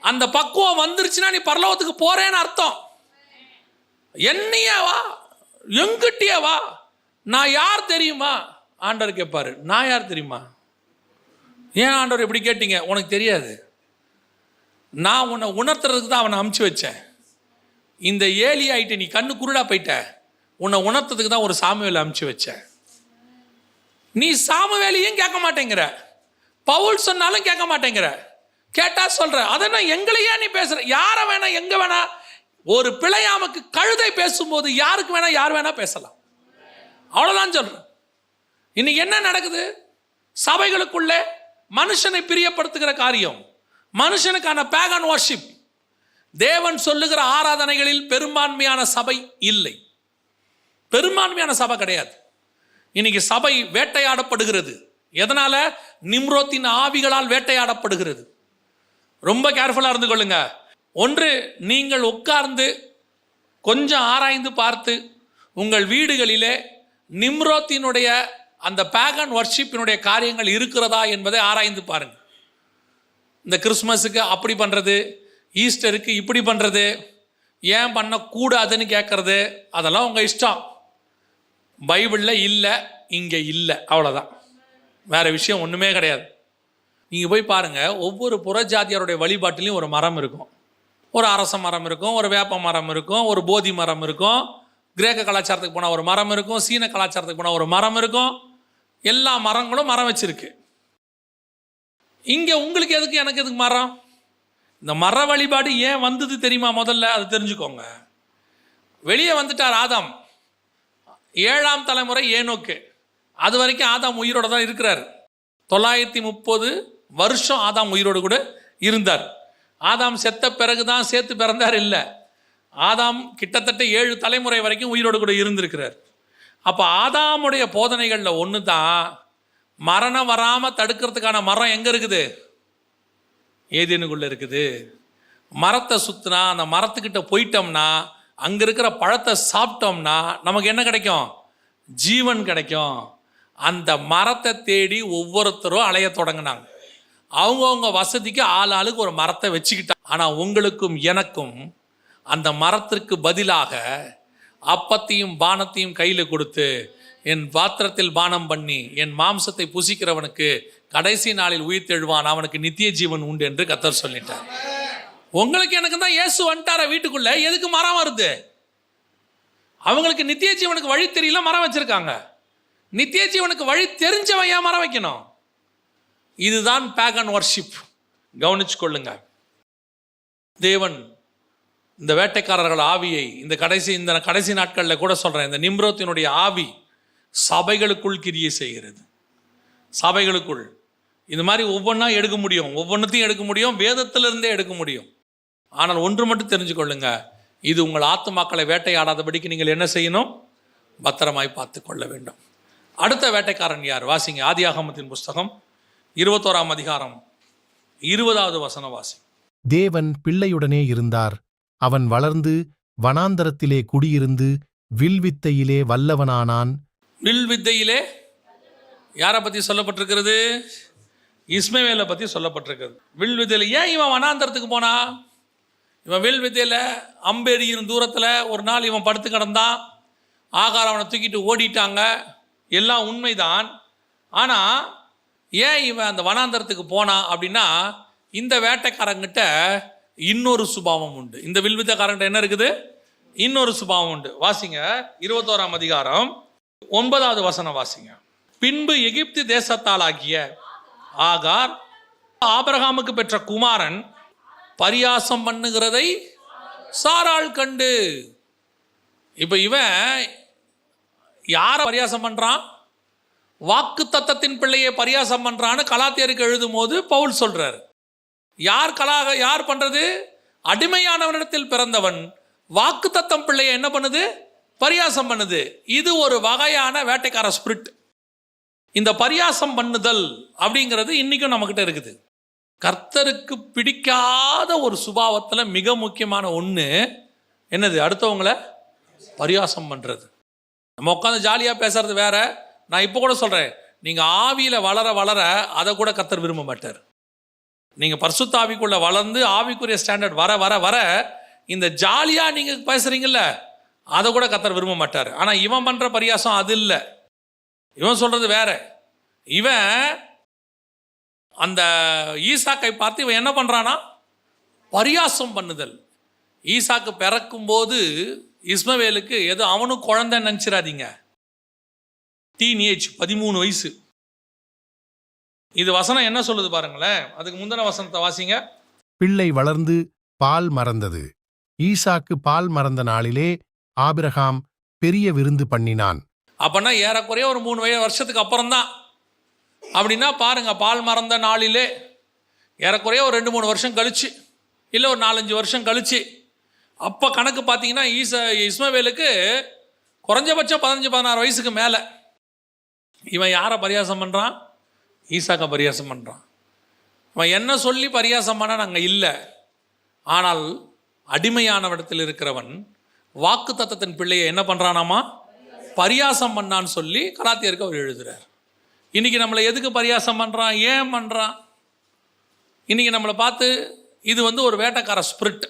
அந்த பக்குவம் வந்துருச்சுன்னா நீ பரலோகத்துக்கு போறேன்னு அர்த்தம். என்னையே வா, எங்கிட்டே வா, நான் யார் தெரியுமா? ஆண்டவர் கேட்பாரு, நான் யார் தெரியுமா? ஏன் ஆண்டவர் எப்படி கேட்டீங்க? உனக்கு தெரியாது. நான் உன்னை உணர்த்துறதுக்கு தான் அவனை அமுச்சு வச்சேன். இந்த ஏலி ஆயிட்டு நீ கண்ணு குருடா போயிட்ட, உன்னை உணர்த்ததுக்கு தான் ஒரு சாமுவேலை அமுச்சு வச்சேன். நீ சாமுவேலையும் கேட்க மாட்டேங்கிற, பவுல் சொன்னாலும் கேட்க மாட்டேங்கிற, கேட்டா சொல்ற. அதெல்லாம் எங்களையே நீ பேசுற. யாரை வேணா எங்க வேணா, ஒரு பிழையாமக்கு கழுதை பேசும்போது யாருக்கு வேணா யார் வேணா பேசலாம். அவ்வளவுதான் சொல்றேன். இன்னைக்கு என்ன நடக்குது? சபைகளுக்குள்ளே மனுஷனை பிரியப்படுத்துகிற காரியம், மனுஷனுக்கான பேகன் வர்ஷிப். தேவன் சொல்லுகிற ஆராதனைகளில் பெரும்பான்மையான சபை இல்லை, பெரும்பான்மையான சபை கிடையாது. இன்னைக்கு சபை வேட்டையாடப்படுகிறது. எதனால? நிம்ரோத்தின் ஆவிகளால் வேட்டையாடப்படுகிறது. ரொம்ப கேர்ஃபுல்லா இருந்து கொள்ளுங்க. ஒன்று, நீங்கள் உட்கார்ந்து கொஞ்சம் ஆராய்ந்து பார்த்து உங்கள் வீடுகளிலே நிம்ரோத்தினுடைய அந்த பேகன் வர்ஷிப்பினுடைய காரியங்கள் இருக்கிறதா என்பதை ஆராய்ந்து பாருங்க. இந்த கிறிஸ்மஸுக்கு அப்படி பண்ணுறது, ஈஸ்டருக்கு இப்படி பண்ணுறது, ஏன் பண்ணக்கூடாதுன்னு கேட்கறது, அதெல்லாம் உங்கள் இஷ்டம். பைபிளில் இல்லை, இங்கே இல்லை, அவ்வளோதான். வேறு விஷயம் ஒன்றுமே கிடையாது. நீங்கள் போய் பாருங்கள், ஒவ்வொரு புறஜாதியாருடைய வழிபாட்டிலையும் ஒரு மரம் இருக்கும். ஒரு அரச மரம் இருக்கும், ஒரு வேப்ப மரம் இருக்கும், ஒரு போதி மரம் இருக்கும். கிரேக்க கலாச்சாரத்துக்கு போனால் ஒரு மரம் இருக்கும், சீன கலாச்சாரத்துக்கு போனால் ஒரு மரம் இருக்கும். எல்லா மரங்களும் மரம் வச்சிருக்கு. இங்கே உங்களுக்கு எதுக்கு எனக்கு எதுக்கு மரம்? இந்த மர வழிபாடு ஏன் வந்தது தெரியுமா? முதல்ல அது தெரிஞ்சுக்கோங்க. வெளியே வந்துட்டார் ஆதாம், 7ஆம் தலைமுறை ஏனோக்கு. அது வரைக்கும் ஆதாம் உயிரோட தான் இருக்கிறார். 930 வருஷம் ஆதாம் உயிரோடு கூட இருந்தார். ஆதாம் செத்த பிறகு தான் சேர்த்து பிறந்தார் இல்லை. ஆதாம் கிட்டத்தட்ட 7 தலைமுறை வரைக்கும் உயிரோடு கூட இருந்திருக்கிறார். அப்போ ஆதாமுடைய போதனைகளில் ஒன்று தான், மரணம் வராமல் தடுக்கிறதுக்கான மரம் எங்கே இருக்குது? ஏதேனுக்குள்ளே இருக்குது. மரத்தை சுற்றினா, அந்த மரத்துக்கிட்ட போயிட்டோம்னா, அங்கே இருக்கிற பழத்தை சாப்பிட்டோம்னா நமக்கு என்ன கிடைக்கும்? ஜீவன் கிடைக்கும். அந்த மரத்தை தேடி ஒவ்வொருத்தரும் அலைய தொடங்கினாங்க. அவங்கவுங்க வசதிக்கு ஆளுக்கு ஒரு மரத்தை வச்சுக்கிட்டாங்க. ஆனால் உங்களுக்கும் எனக்கும் அந்த மரத்திற்கு பதிலாக அப்பத்தையும் பானத்தையும் கையில் கொடுத்து, என் பாத்திரத்தில் பானம் பண்ணி என் மாம்சத்தை புசிக்கிறவனுக்கு கடைசி நாளில் உயிர் தெழுவான், அவனுக்கு நித்திய ஜீவன் உண்டு என்று கர்த்தர் சொல்லிட்டார். உங்களுக்கு எனக்கு தான் இயேசு வந்துட்டார வீட்டுக்குள்ள, எதுக்கு மரம் வருது? அவங்களுக்கு நித்திய ஜீவனுக்கு வழி தெரியல, மரம் வச்சிருக்காங்க. நித்திய ஜீவனுக்கு வழி தெரிஞ்சவன் ஏன் மரம் வைக்கணும்? இதுதான் பேகன் வர்ஷிப். கவனிச்சு கொள்ளுங்க. தேவன் இந்த வேட்டைக்காரர்கள் ஆவியை இந்த கடைசி நாட்களில் கூட சொல்றேன், இந்த நிம்ரோத்தினுடைய ஆவி சபைகளுக்குள் கிரியை செய்கிறது. சபைகளுக்குள் இந்த மாதிரி ஒவ்வொன்றா எடுக்க முடியும், ஒவ்வொன்றத்தையும் எடுக்க முடியும், வேதத்திலிருந்தே எடுக்க முடியும். ஆனால் ஒன்று மட்டும் தெரிஞ்சு கொள்ளுங்க, இது உங்கள் ஆத்துமாக்களை வேட்டையாடாதபடிக்கு நீங்கள் என்ன செய்யணும்? பத்திரமாய் பார்த்து கொள்ள வேண்டும். அடுத்த வேட்டைக்காரன் யார்? வாசிங்க ஆதியாகமத்தின் புஸ்தகம் 21ஆம் அதிகாரம் 20வது வசனம் வாசி. தேவன் பிள்ளையுடனே இருந்தார். அவன் வளர்ந்து வனாந்தரத்திலே குடியிருந்து வில்வித்தையிலே வல்லவனானான். வில்வித்தையிலே யாரை பற்றி சொல்லப்பட்டிருக்கிறது? இஸ்மவேலை பற்றி சொல்லப்பட்டிருக்கிறது. வில்வித்தையில் ஏன் இவன் வனாந்தரத்துக்கு போனா? இவன் வில்வித்தையில் அம்பெரியின் தூரத்தில் ஒரு நாள் இவன் படுத்து கிடந்தான். ஆகாரம் அவனை தூக்கிட்டு ஓடிட்டாங்க. எல்லாம் உண்மைதான். ஆனால் ஏன் இவன் அந்த வனாந்தரத்துக்கு போனான் அப்படின்னா, இந்த வேட்டைக்காரங்கிட்ட இன்னொரு சுபாவம் உண்டு. இந்த வில்வித்தைக்காரங்கிட்ட என்ன இருக்குது? இன்னொரு சுபாவம் உண்டு. வாசிங்க 21ஆம் அதிகாரம் 9வது வசனம் வாசிங்க. பின்பு எகிப்து தேசத்தாலாகிய ஆகார் ஆபிரகாமுக்கு பெற்ற குமாரன் பரியாசம் பண்ணுகிறதை சாராள் கண்டு. இப்ப இவன் யார பரியாசம் பண்றான்? வாக்கு தத்தத்தின் பிள்ளையை பரியாசம் பண்றான்னு கலாத்தியருக்கு எழுதும் போது பவுல் சொல்றார். யார் பண்றது? அடிமையானவனிடத்தில் பிறந்தவன் வாக்கு தத்தம் பிள்ளையை என்ன பண்ணுது? பரியாசம் பண்ணுது. இது ஒரு வகையான வேட்டைக்கார ஸ்பிரிட். இந்த பரியாசம் பண்ணுதல் அப்படிங்கிறது இன்னைக்கும் நம்மகிட்ட இருக்குது. கர்த்தருக்கு பிடிக்காத ஒரு சுபாவத்தில் மிக முக்கியமான ஒன்று என்னது? அடுத்தவங்களை பரியாசம் பண்ணுறது. நம்ம உட்காந்து ஜாலியாக பேசுறது வேற. நான் இப்போ கூட சொல்கிறேன், நீங்கள் ஆவியில் வளர வளர அதை கூட கர்த்தர் விரும்ப மாட்டார். நீங்கள் பரிசுத்த ஆவிக்குள்ளே வளர்ந்து ஆவிக்குரிய ஸ்டாண்டர்ட் வர வர வர இந்த ஜாலியாக நீங்கள் பேசுகிறீங்கல்ல, அதை கூட கர்த்தர் விரும்ப மாட்டார். ஆனால் இவன் பண்ணுற பரியாசம் அது இல்லை. இவன் சொல்கிறது வேற. இவன் அந்த ஈசாக்கை பார்த்து இவன் என்ன பண்ணுறானா? பரியாசம் பண்ணுதல். ஈசாக்கு பிறக்கும்போது இஸ்மவேலுக்கு ஏதோ அவனும் குழந்தை நினச்சிடாதீங்க. டீன் ஏஜ் 13 வயசு. இது வசனம் என்ன சொல்லுது பாருங்களேன். அதுக்கு முந்தின வசனத்தை வாசிங்க. பிள்ளை வளர்ந்து பால் மறந்தது. ஈசாக்கு பால் மறந்த நாளிலே ஆபிரகாம் பெரிய விருந்து பண்ணினான். அப்பன்னா ஏறக்குறைய ஒரு 3 வருஷத்துக்கு அப்புறம்தான். அப்படின்னா பாருங்க, பால் மறந்த நாளிலே ஏறக்குறைய ஒரு 2-3 வருஷம் கழிச்சு, இல்லை ஒரு 4-5 வருஷம் கழிச்சு. அப்போ கணக்கு பார்த்தீங்கன்னா இஸ்மவேலுக்கு குறைஞ்சபட்சம் 15-16 வயசுக்கு மேலே. இவன் யாரை பரியாசம் பண்ணுறான்? ஈசாக்கை பரியாசம் பண்ணுறான். அவன் என்ன சொல்லி பரியாசம் பண்ண நாங்கள் இல்லை. ஆனால் அடிமையானவிடத்தில் இருக்கிறவன் வாக்கு தத்தத்தின் பிள்ளையை என்ன பண்ணுறானாமா? பரியாசம் பண்ணான்னு சொல்லி கலாத்தியருக்கு அவர் எழுதுகிறார். இன்றைக்கி நம்மளை எதுக்கு பரியாசம் பண்ணுறான்? ஏன் பண்ணுறான்? இன்றைக்கி நம்மளை பார்த்து இது ஒரு வேட்டைக்கார ஸ்பிரிட்.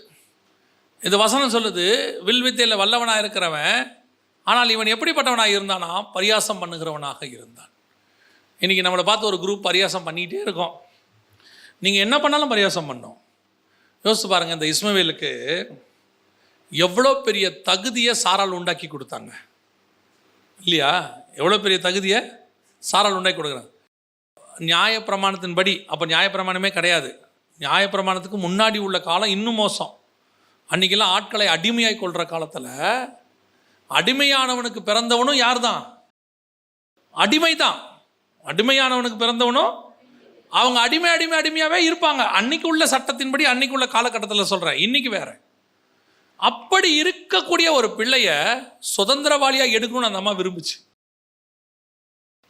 இது வசனம் சொல்லுது, வில்வித்தையில் வல்லவனாக இருக்கிறவன், ஆனால் இவன் எப்படிப்பட்டவனாக இருந்தானா? பரியாசம் பண்ணுகிறவனாக இருந்தான். இன்றைக்கி நம்மளை பார்த்து ஒரு குரூப் பரியாசம் பண்ணிக்கிட்டே இருக்கோம். நீங்கள் என்ன பண்ணாலும் பரியாசம் பண்ணோம். யோசிச்சு பாருங்கள், இந்த இஸ்மவேலுக்கு எவ்வளோ பெரிய தகுதியை சாரால் உண்டாக்கி கொடுத்தாங்க இல்லையா? எவ்வளோ பெரிய தகுதியை சாரால் உண்டாக்கி கொடுக்குறாங்க. நியாயப்பிரமாணத்தின்படி, அப்போ நியாயப்பிரமாணமே கிடையாது. நியாயப்பிரமாணத்துக்கு முன்னாடி உள்ள காலம் இன்னும் மோசம். அன்றைக்கெல்லாம் ஆட்களை அடிமையாய் கொள்கிற காலத்தில் அடிமையானவனுக்கு பிறந்தவனும் யார் தான்? அடிமை தான். அடிமையானவனுக்கு பிறந்தவனும் அவங்க அடிமையாகவே இருப்பாங்க. அன்னைக்கு உள்ள சட்டத்தின்படி, அன்னைக்கு உள்ள காலகட்டத்தில் சொல்கிறேன், இன்னைக்கு வேற. அப்படி இருக்கக்கூடிய ஒரு பிள்ளைய சுதந்திரவாளியாக எடுக்கணும்னு அந்த அம்மா விரும்புச்சு.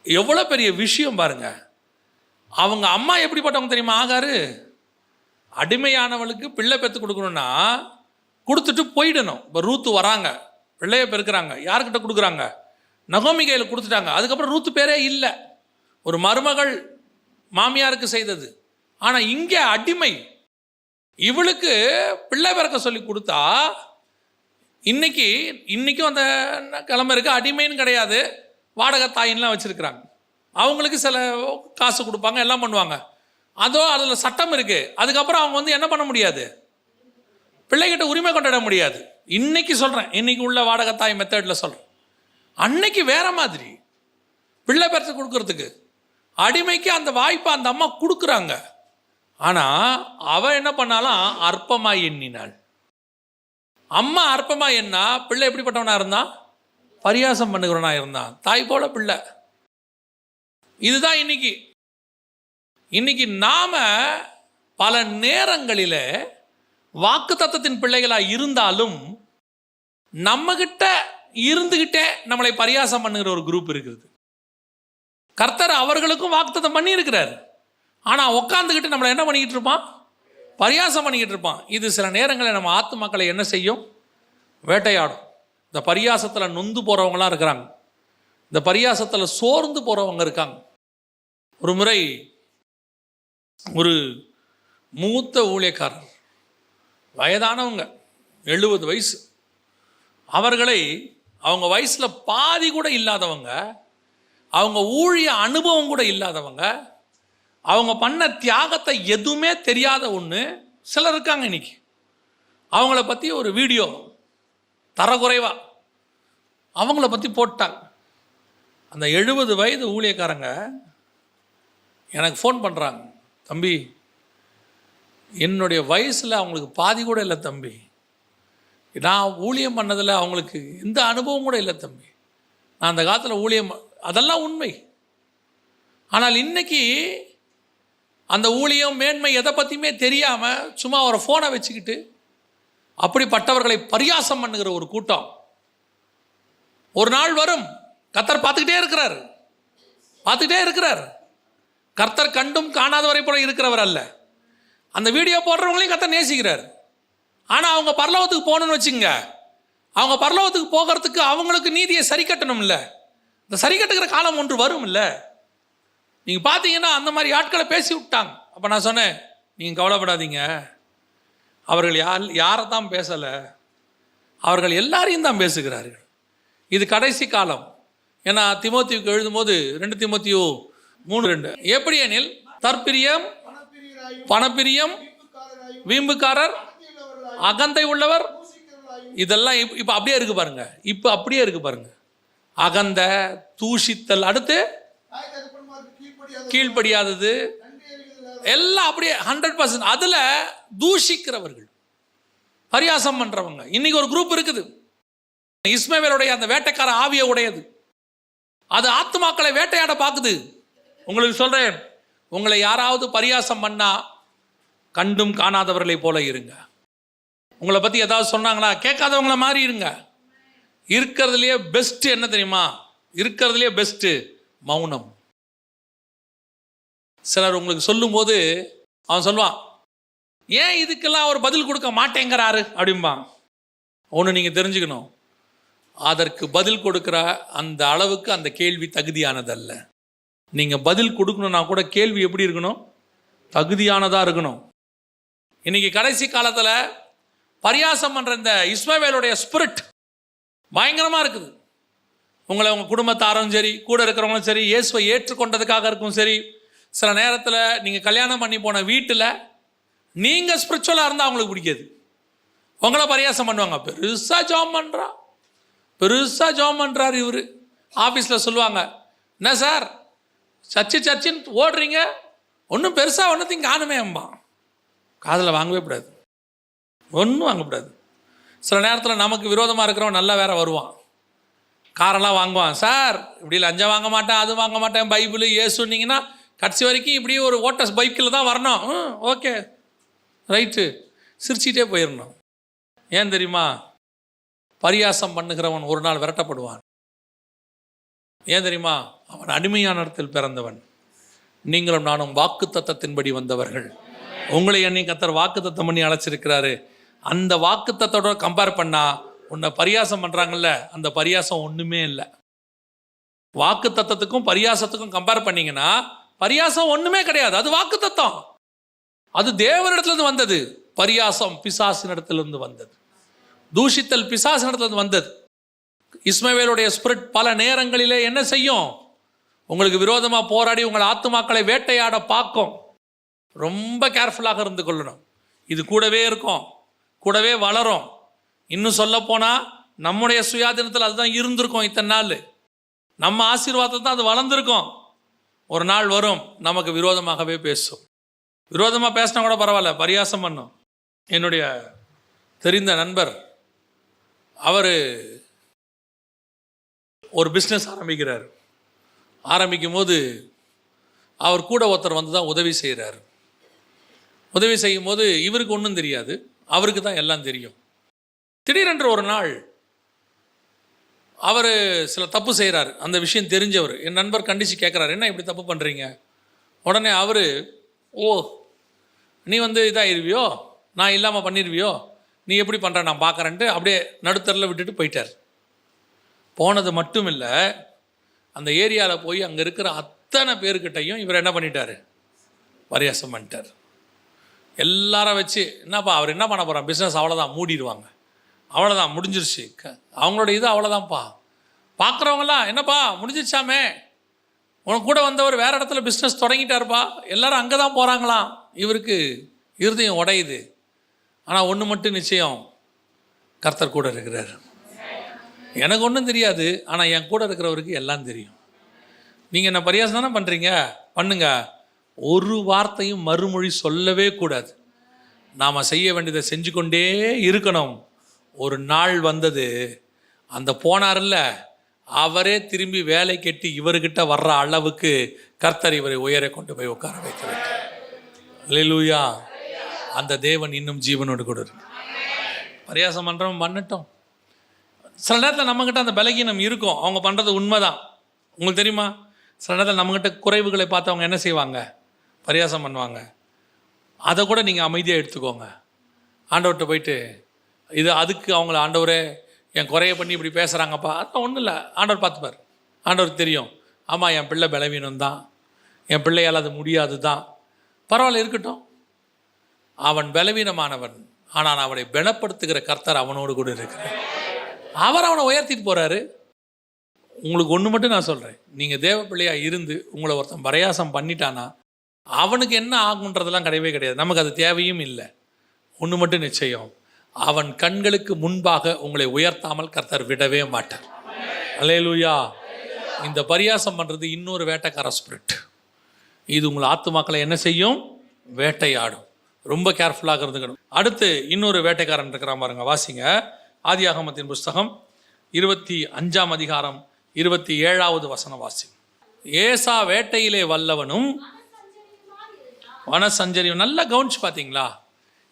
எவ்வளோ பெரிய விஷயம் பாருங்க. அவங்க அம்மா எப்படிப்பட்டவங்க தெரியுமா? ஆகாரு அடிமையானவளுக்கு பிள்ளை பெற்று கொடுக்கணும்னா கொடுத்துட்டு போயிடணும். இப்போ ரூத்து வராங்க, பிள்ளைய பெருக்கிறாங்க, யாருக்கிட்ட கொடுக்குறாங்க? நகோமி கையில் கொடுத்துட்டாங்க. அதுக்கப்புறம் ரூத்து பேரே இல்லை. ஒரு மருமகள் மாமியாருக்கு செய்தது. ஆனால் இங்கே அடிமை. இவளுக்கு பிள்ளை பிறக்க சொல்லி கொடுத்தா இன்னைக்கும் அந்த கிழமை இருக்கு. அடிமைன்னு கிடையாது, வாடகை தாயின்லாம் வச்சுருக்கிறாங்க. அவங்களுக்கு சில காசு கொடுப்பாங்க, எல்லாம் பண்ணுவாங்க. அதில் சட்டம் இருக்குது. அதுக்கப்புறம் அவங்க என்ன பண்ண முடியாது, பிள்ளைகிட்ட உரிமை கொண்டாட முடியாது. இன்னைக்கு சொல்கிறேன், இன்னைக்கு உள்ள வாடகை தாய் மெத்தடில் சொல்கிறேன். அன்னைக்கு வேற மாதிரி பிள்ளை பெற்று கொடுக்கறதுக்கு அடிமைக்கு அந்த வாய்ப்பை அந்த அம்மா கொடுக்குறாங்க. ஆனால் அவள் என்ன பண்ணாலும் அற்பமாக எண்ணினாள். அம்மா அற்பமாக எண்ணா பிள்ளை எப்படிப்பட்டவனா இருந்தான், பரியாசம் பண்ணுகிறவனா இருந்தான், தாய் போல பிள்ளை. இதுதான் இன்னைக்கு நாம பல நேரங்களில் வாக்குத்தத்தத்தின் பிள்ளைகளாக இருந்தாலும் நம்மகிட்ட இருந்துகிட்டே நம்மளை பரியாசம் பண்ணுகிற ஒரு குரூப் இருக்குது. கர்த்தர் அவர்களுக்கும் வாக்குத்தத்தம் பண்ணி இருக்கிறார். ஆனால் உட்காந்துக்கிட்டு நம்மளை என்ன பண்ணிக்கிட்டு இருப்பான், பரியாசம் பண்ணிக்கிட்டு இருப்பான். இது சில நேரங்களில் நம்ம ஆத்துமாக்களை என்ன செய்யும், வேட்டையாடும். இந்த பரியாசத்தில் நொந்து போகிறவங்களாம் இருக்கிறாங்க, இந்த பரியாசத்தில் சோர்ந்து போகிறவங்க இருக்காங்க. ஒரு முறை ஒரு மூத்த ஊழியக்காரர், வயதானவங்க, 70 வயசு, அவர்களை அவங்க வயசில் பாதி கூட இல்லாதவங்க, அவங்க ஊழிய அனுபவம் கூட இல்லாதவங்க, அவங்க பண்ண தியாகத்தை எதுவுமே தெரியாத ஒன்று சிலர் இருக்காங்க. இன்னைக்கு அவங்கள பற்றி ஒரு வீடியோ தரக்குறைவா அவங்கள பற்றி போட்டாங்க. அந்த 70 வயது ஊழியக்காரங்க எனக்கு ஃபோன் பண்ணுறாங்க, தம்பி என்னுடைய வயசில் அவங்களுக்கு பாதி கூட இல்லை தம்பி, நான் ஊழியம் பண்ணதில் அவங்களுக்கு எந்த அனுபவம் கூட இல்லை தம்பி, நான் அந்த காலத்தில் ஊழியம், அதெல்லாம் உண்மை. ஆனால் இன்னைக்கு அந்த ஊழியம் மேன்மை எதை பற்றியுமே தெரியாமல் சும்மா ஒரு ஃபோனை வச்சுக்கிட்டு அப்படிப்பட்டவர்களை பரியாசம் பண்ணுகிற ஒரு கூட்டம் ஒரு நாள் வரும். கர்த்தர் பார்த்துக்கிட்டே இருக்கிறார். கர்த்தர் கண்டும் காணாதவரை போல இருக்கிறவர் அல்ல. அந்த வீடியோ போடுறவங்களையும் கர்த்தர் நேசிக்கிறார். ஆனால் அவங்க பரலோகத்துக்கு போகணும்னு வச்சுங்க, அவங்க பரலோகத்துக்கு போகிறதுக்கு அவங்களுக்கு நீதியை சரி கட்டணும் இல்லை, இந்த சரி கட்டுகிற காலம் ஒன்று வரும் இல்லை. நீங்கள் பார்த்தீங்கன்னா அந்த மாதிரி ஆட்களை பேசி விட்டாங்க. அப்போ நான் சொன்னேன், நீங்கள் கவலைப்படாதீங்க, அவர்கள் யாரை தான் பேசலை, அவர்கள் எல்லாரையும் தான் பேசுகிறார்கள். இது கடைசி காலம். ஏன்னா தீமோத்தேயுக்கு எழுதும்போது 2 தீமோத்தேயு 3:2, எப்படி எனில் தற்பிரியம், பணப்பிரியம், வீம்புக்காரர், அகந்தை உள்ளவர், இதெல்லாம் இப்போ அப்படியே இருக்கு பாருங்க. அகந்த, தூஷித்தல், அடுத்து கீழ்ப்படியாதது, எல்லாம் அப்படியே 100%. அதுல தூஷிக்கிறவர்கள், பரியாசம் பண்றவங்க இன்னைக்கு ஒரு குரூப் இருக்குது. இஸ்மவேலுடைய அந்த வேட்டைக்கார ஆவிய உடையது, அது ஆத்துமாக்களை வேட்டையாட பார்க்குது. உங்களுக்கு சொல்றேன், உங்களை யாராவது பரியாசம் பண்ணா கண்டும் காணாதவர்களை போல இருங்க. உங்களை பத்தி ஏதாவது சொன்னாங்களா, கேட்காதவங்கள மாதிரி இருங்க. இருக்கிறதுலையே பெஸ்ட் என்ன தெரியுமா, இருக்கிறதுலையே பெஸ்ட் மௌனம். சிலர் உங்களுக்கு சொல்லும் போது அவன் சொல்லுவான், ஏன் இதுக்கெல்லாம் அவர் பதில் கொடுக்க மாட்டேங்கிறாரு அப்படிம்பான். ஒன்று நீங்கள் தெரிஞ்சுக்கணும், அதற்கு பதில் கொடுக்குற அந்த அளவுக்கு அந்த கேள்வி தகுதியானதல்ல. நீங்கள் பதில் கொடுக்கணும்னா கூட கேள்வி எப்படி இருக்கணும், தகுதியானதாக இருக்கணும். இன்னைக்கு கடைசி காலத்தில் பரியாசம் பண்ணுற இந்த இஸ்மவேலுடைய ஸ்பிரிட் பயங்கரமாக இருக்குது. உங்களை உங்கள் குடும்பத்தாரும் சரி, கூட இருக்கிறவங்களும் சரி, இயேசுவை ஏற்றுக்கொண்டதுக்காக இருக்கும் சரி, சில நேரத்தில் நீங்கள் கல்யாணம் பண்ணி போன வீட்டில் நீங்கள் ஸ்பிரிச்சுவலாக இருந்தால் அவங்களுக்கு பிடிக்காது, உங்களை பரியாசம் பண்ணுவாங்க. பெருசாக ஜாம் பண்ணுறாரு இவர். ஆஃபீஸில் சொல்லுவாங்க, என்ன சார் சர்ச்சின்னு ஓடுறீங்க, ஒன்றும் பெருசாக ஒன்றுத்தையும் காணுமே அம்மா. காதில் வாங்கவே கூடாது, ஒன்றும் வாங்கக்கூடாது. சில நேரத்தில் நமக்கு விரோதமாக இருக்கிறவன் நல்லா வேற வருவான், காரெல்லாம் வாங்குவான். சார் இப்படி லஞ்சம் வாங்க மாட்டேன், அது வாங்க மாட்டேன், பைபிள் இயேசுன்னீங்கன்னா கடைசி வரைக்கும் இப்படி ஒரு ஓட்டஸ் பைக்கில் தான் வரணும். ஓகே ரைட்டு, சிரிச்சிட்டே போயிடணும். ஏன் தெரியுமா, பரியாசம் பண்ணுகிறவன் ஒரு நாள் விரட்டப்படுவான். ஏன் தெரியுமா, அவன் அடிமையான இடத்தில் பிறந்தவன். நீங்களும் நானும் வாக்கு தத்தத்தின்படி வந்தவர்கள். உங்களை என்னை கர்த்தர் வாக்கு தத்தம் பண்ணி அழைச்சிருக்கிறாரு. அந்த வாக்கு தத்தத்தோட கம்பேர் பண்ணா உன்னை பரியாசம் பண்ணுறாங்கல்ல, அந்த பரியாசம் ஒன்றுமே இல்லை. வாக்கு தத்தத்துக்கும் பரியாசத்துக்கும் கம்பேர் பண்ணிங்கன்னா பரியாசம் ஒன்றுமே கிடையாது, அது வாக்கு தத்தம். அது தேவனிடத்திலிருந்து வந்தது. பரியாசம் பிசாசினிடத்திலிருந்து வந்தது. தூஷித்தல் பிசாசினிடத்திலிருந்து வந்தது. இஸ்மவேலுடைய ஸ்பிரிட் பல நேரங்களிலே என்ன செய்யும்? உங்களுக்கு விரோதமாக போராடி உங்கள் ஆத்துமாக்களை வேட்டையாட பார்க்கும். ரொம்ப கேர்ஃபுல்லாக இருந்து கொள்ளணும். இது கூடவே இருக்கும், கூடவே வளரும். இன்னும் சொல்ல போனால் நம்முடைய சுயாதீனத்தில் அதுதான் இருந்திருக்கும். இத்தனை நாள் நம்ம ஆசீர்வாதத்தை தான் அது வளர்ந்துருக்கும். ஒரு நாள் வரும் நமக்கு விரோதமாகவே பேசும். விரோதமாக பேசினா கூட பரவாயில்ல, பரியாசம் பண்ணும். என்னுடைய தெரிந்த நண்பர், அவர் ஒரு பிஸ்னஸ் ஆரம்பிக்கிறார். ஆரம்பிக்கும் போது அவர் கூட ஒருத்தர் வந்து தான் உதவி செய்கிறார். உதவி செய்யும் போது இவருக்கு ஒன்றும் தெரியாது, அவருக்கு தான் எல்லாம் தெரியும். திடீரென்று ஒரு நாள் அவர் சில தப்பு செய்கிறார். அந்த விஷயம் தெரிஞ்சவர், என் நண்பர் கண்டித்து கேட்குறாரு, என்ன இப்படி தப்பு பண்ணுறீங்க? உடனே அவர், ஓ நீ வந்து இதாகிருவியோ, நான் இல்லாமல் பண்ணிடுவியோ, நீ எப்படி பண்ணுற நான் பார்க்குறேன்ட்டு அப்படியே நடுத்தரில் விட்டுட்டு போயிட்டார். போனது மட்டும் இல்லை, அந்த ஏரியாவில் போய் அங்கே இருக்கிற அத்தனை பேர்கிட்டையும் இவர் என்ன பண்ணிட்டார்? பரியாசம் பண்ணிட்டார். எல்லாரும் வச்சு, என்னப்பா அவர் என்ன பண்ண போகிறான்? பிஸ்னஸ் அவ்வளோதான், மூடிடுவாங்க, அவ்வளோதான், முடிஞ்சிருச்சு, அவங்களோட இது அவ்வளோதான்ப்பா. பார்க்குறவங்களாம், என்னப்பா முடிஞ்சிருச்சாமே, உனக்கு கூட வந்தவர் வேறு இடத்துல பிஸ்னஸ் தொடங்கிட்டாருப்பா, எல்லாரும் அங்கே தான் போகிறாங்களாம். இவருக்கு இருதயம் உடையுது. ஆனால் ஒன்று மட்டும் நிச்சயம், கர்த்தர் கூட இருக்கிறார். எனக்கு ஒன்றும் தெரியாது, ஆனால் என் கூட இருக்கிறவருக்கு எல்லாம் தெரியும். நீங்கள் என்ன பரியாசம் தானே பண்ணுறீங்க, பண்ணுங்க, ஒரு வார்த்தையும் மறுமொழி சொல்லவே கூடாது. நாம் செய்ய வேண்டியதை செஞ்சு கொண்டே இருக்கணும். ஒரு நாள் வந்தது, அந்த போனார்ல அவரே திரும்பி வேலை கட்டி இவர்கிட்ட வர்ற அளவுக்கு கர்த்தர் இவரை உயர கொண்டு போய் உட்கார வைக்கிறார். அல்லேலூயா. அந்த தேவன் இன்னும் ஜீவனோடு கூட இருக்கு. பரியாசம் பண்ணுறவன் பண்ணட்டும். சில நேரத்தில் நம்மக்கிட்ட அந்த பலகீனம் இருக்கும், அவங்க பண்ணுறது உண்மைதான். உங்களுக்கு தெரியுமா, சில நேரத்தில் நம்மக்கிட்ட குறைவுகளை பார்த்து அவங்க என்ன செய்வாங்க? பரியாசம் பண்ணுவாங்க. அதை கூட நீங்கள் அமைதியாக எடுத்துக்கோங்க. ஆண்டவர்கிட்ட போயிட்டு, இது அதுக்கு அவங்கள, ஆண்டவரே என் குறைய பண்ணி இப்படி பேசுகிறாங்கப்பா, அதெல்லாம் ஒன்றும் இல்லை, ஆண்டவர் பார்த்துப்பார். ஆண்டவருக்கு தெரியும், ஆமாம் என் பிள்ளை பலவீனம் தான், என் பிள்ளையால் அது முடியாது தான், பரவாயில்ல இருக்கட்டும். அவன் பலவீனமானவன், ஆனால் அவனை பலப்படுத்துகிற கர்த்தர் அவனோடு கூட இருக்கிறார். அவர் அவனை உயர்த்திட்டு போகிறாரு. உங்களுக்கு ஒன்று மட்டும் நான் சொல்கிறேன், நீங்கள் தேவ பிள்ளையாக இருந்து உங்களை ஒருத்தன் பரியாசம் பண்ணிட்டானா அவனுக்கு என்ன ஆகுன்றதெல்லாம் கிடையவே கிடையாது. நமக்கு அது தேவையும் இல்லை. ஒன்று மட்டும் நிச்சயம், அவன் கண்களுக்கு முன்பாக உங்களை உயர்த்தாமல் கர்த்தர் விடவே மாட்டார். அல்லேலூயா. இந்த பரியாசம் பண்ணுறது இன்னொரு வேட்டைக்கார ஸ்பிரிட். இது உங்களை ஆத்துமாக்களை என்ன செய்யும்? வேட்டையாடும். ரொம்ப கேர்ஃபுல்லாக இருந்துக்கணும். அடுத்து இன்னொரு வேட்டைக்காரன் இருக்கிறான் பாருங்க, வாசிங்க. ஆதியாகமத்தின் புஸ்தகம் 25ஆம் அதிகாரம் 27வது வசனம் வாசி. ஏசா வேட்டையிலே வல்லவனும் வனசஞ்சரியும். நல்லா கவனிச்சு பார்த்தீங்களா?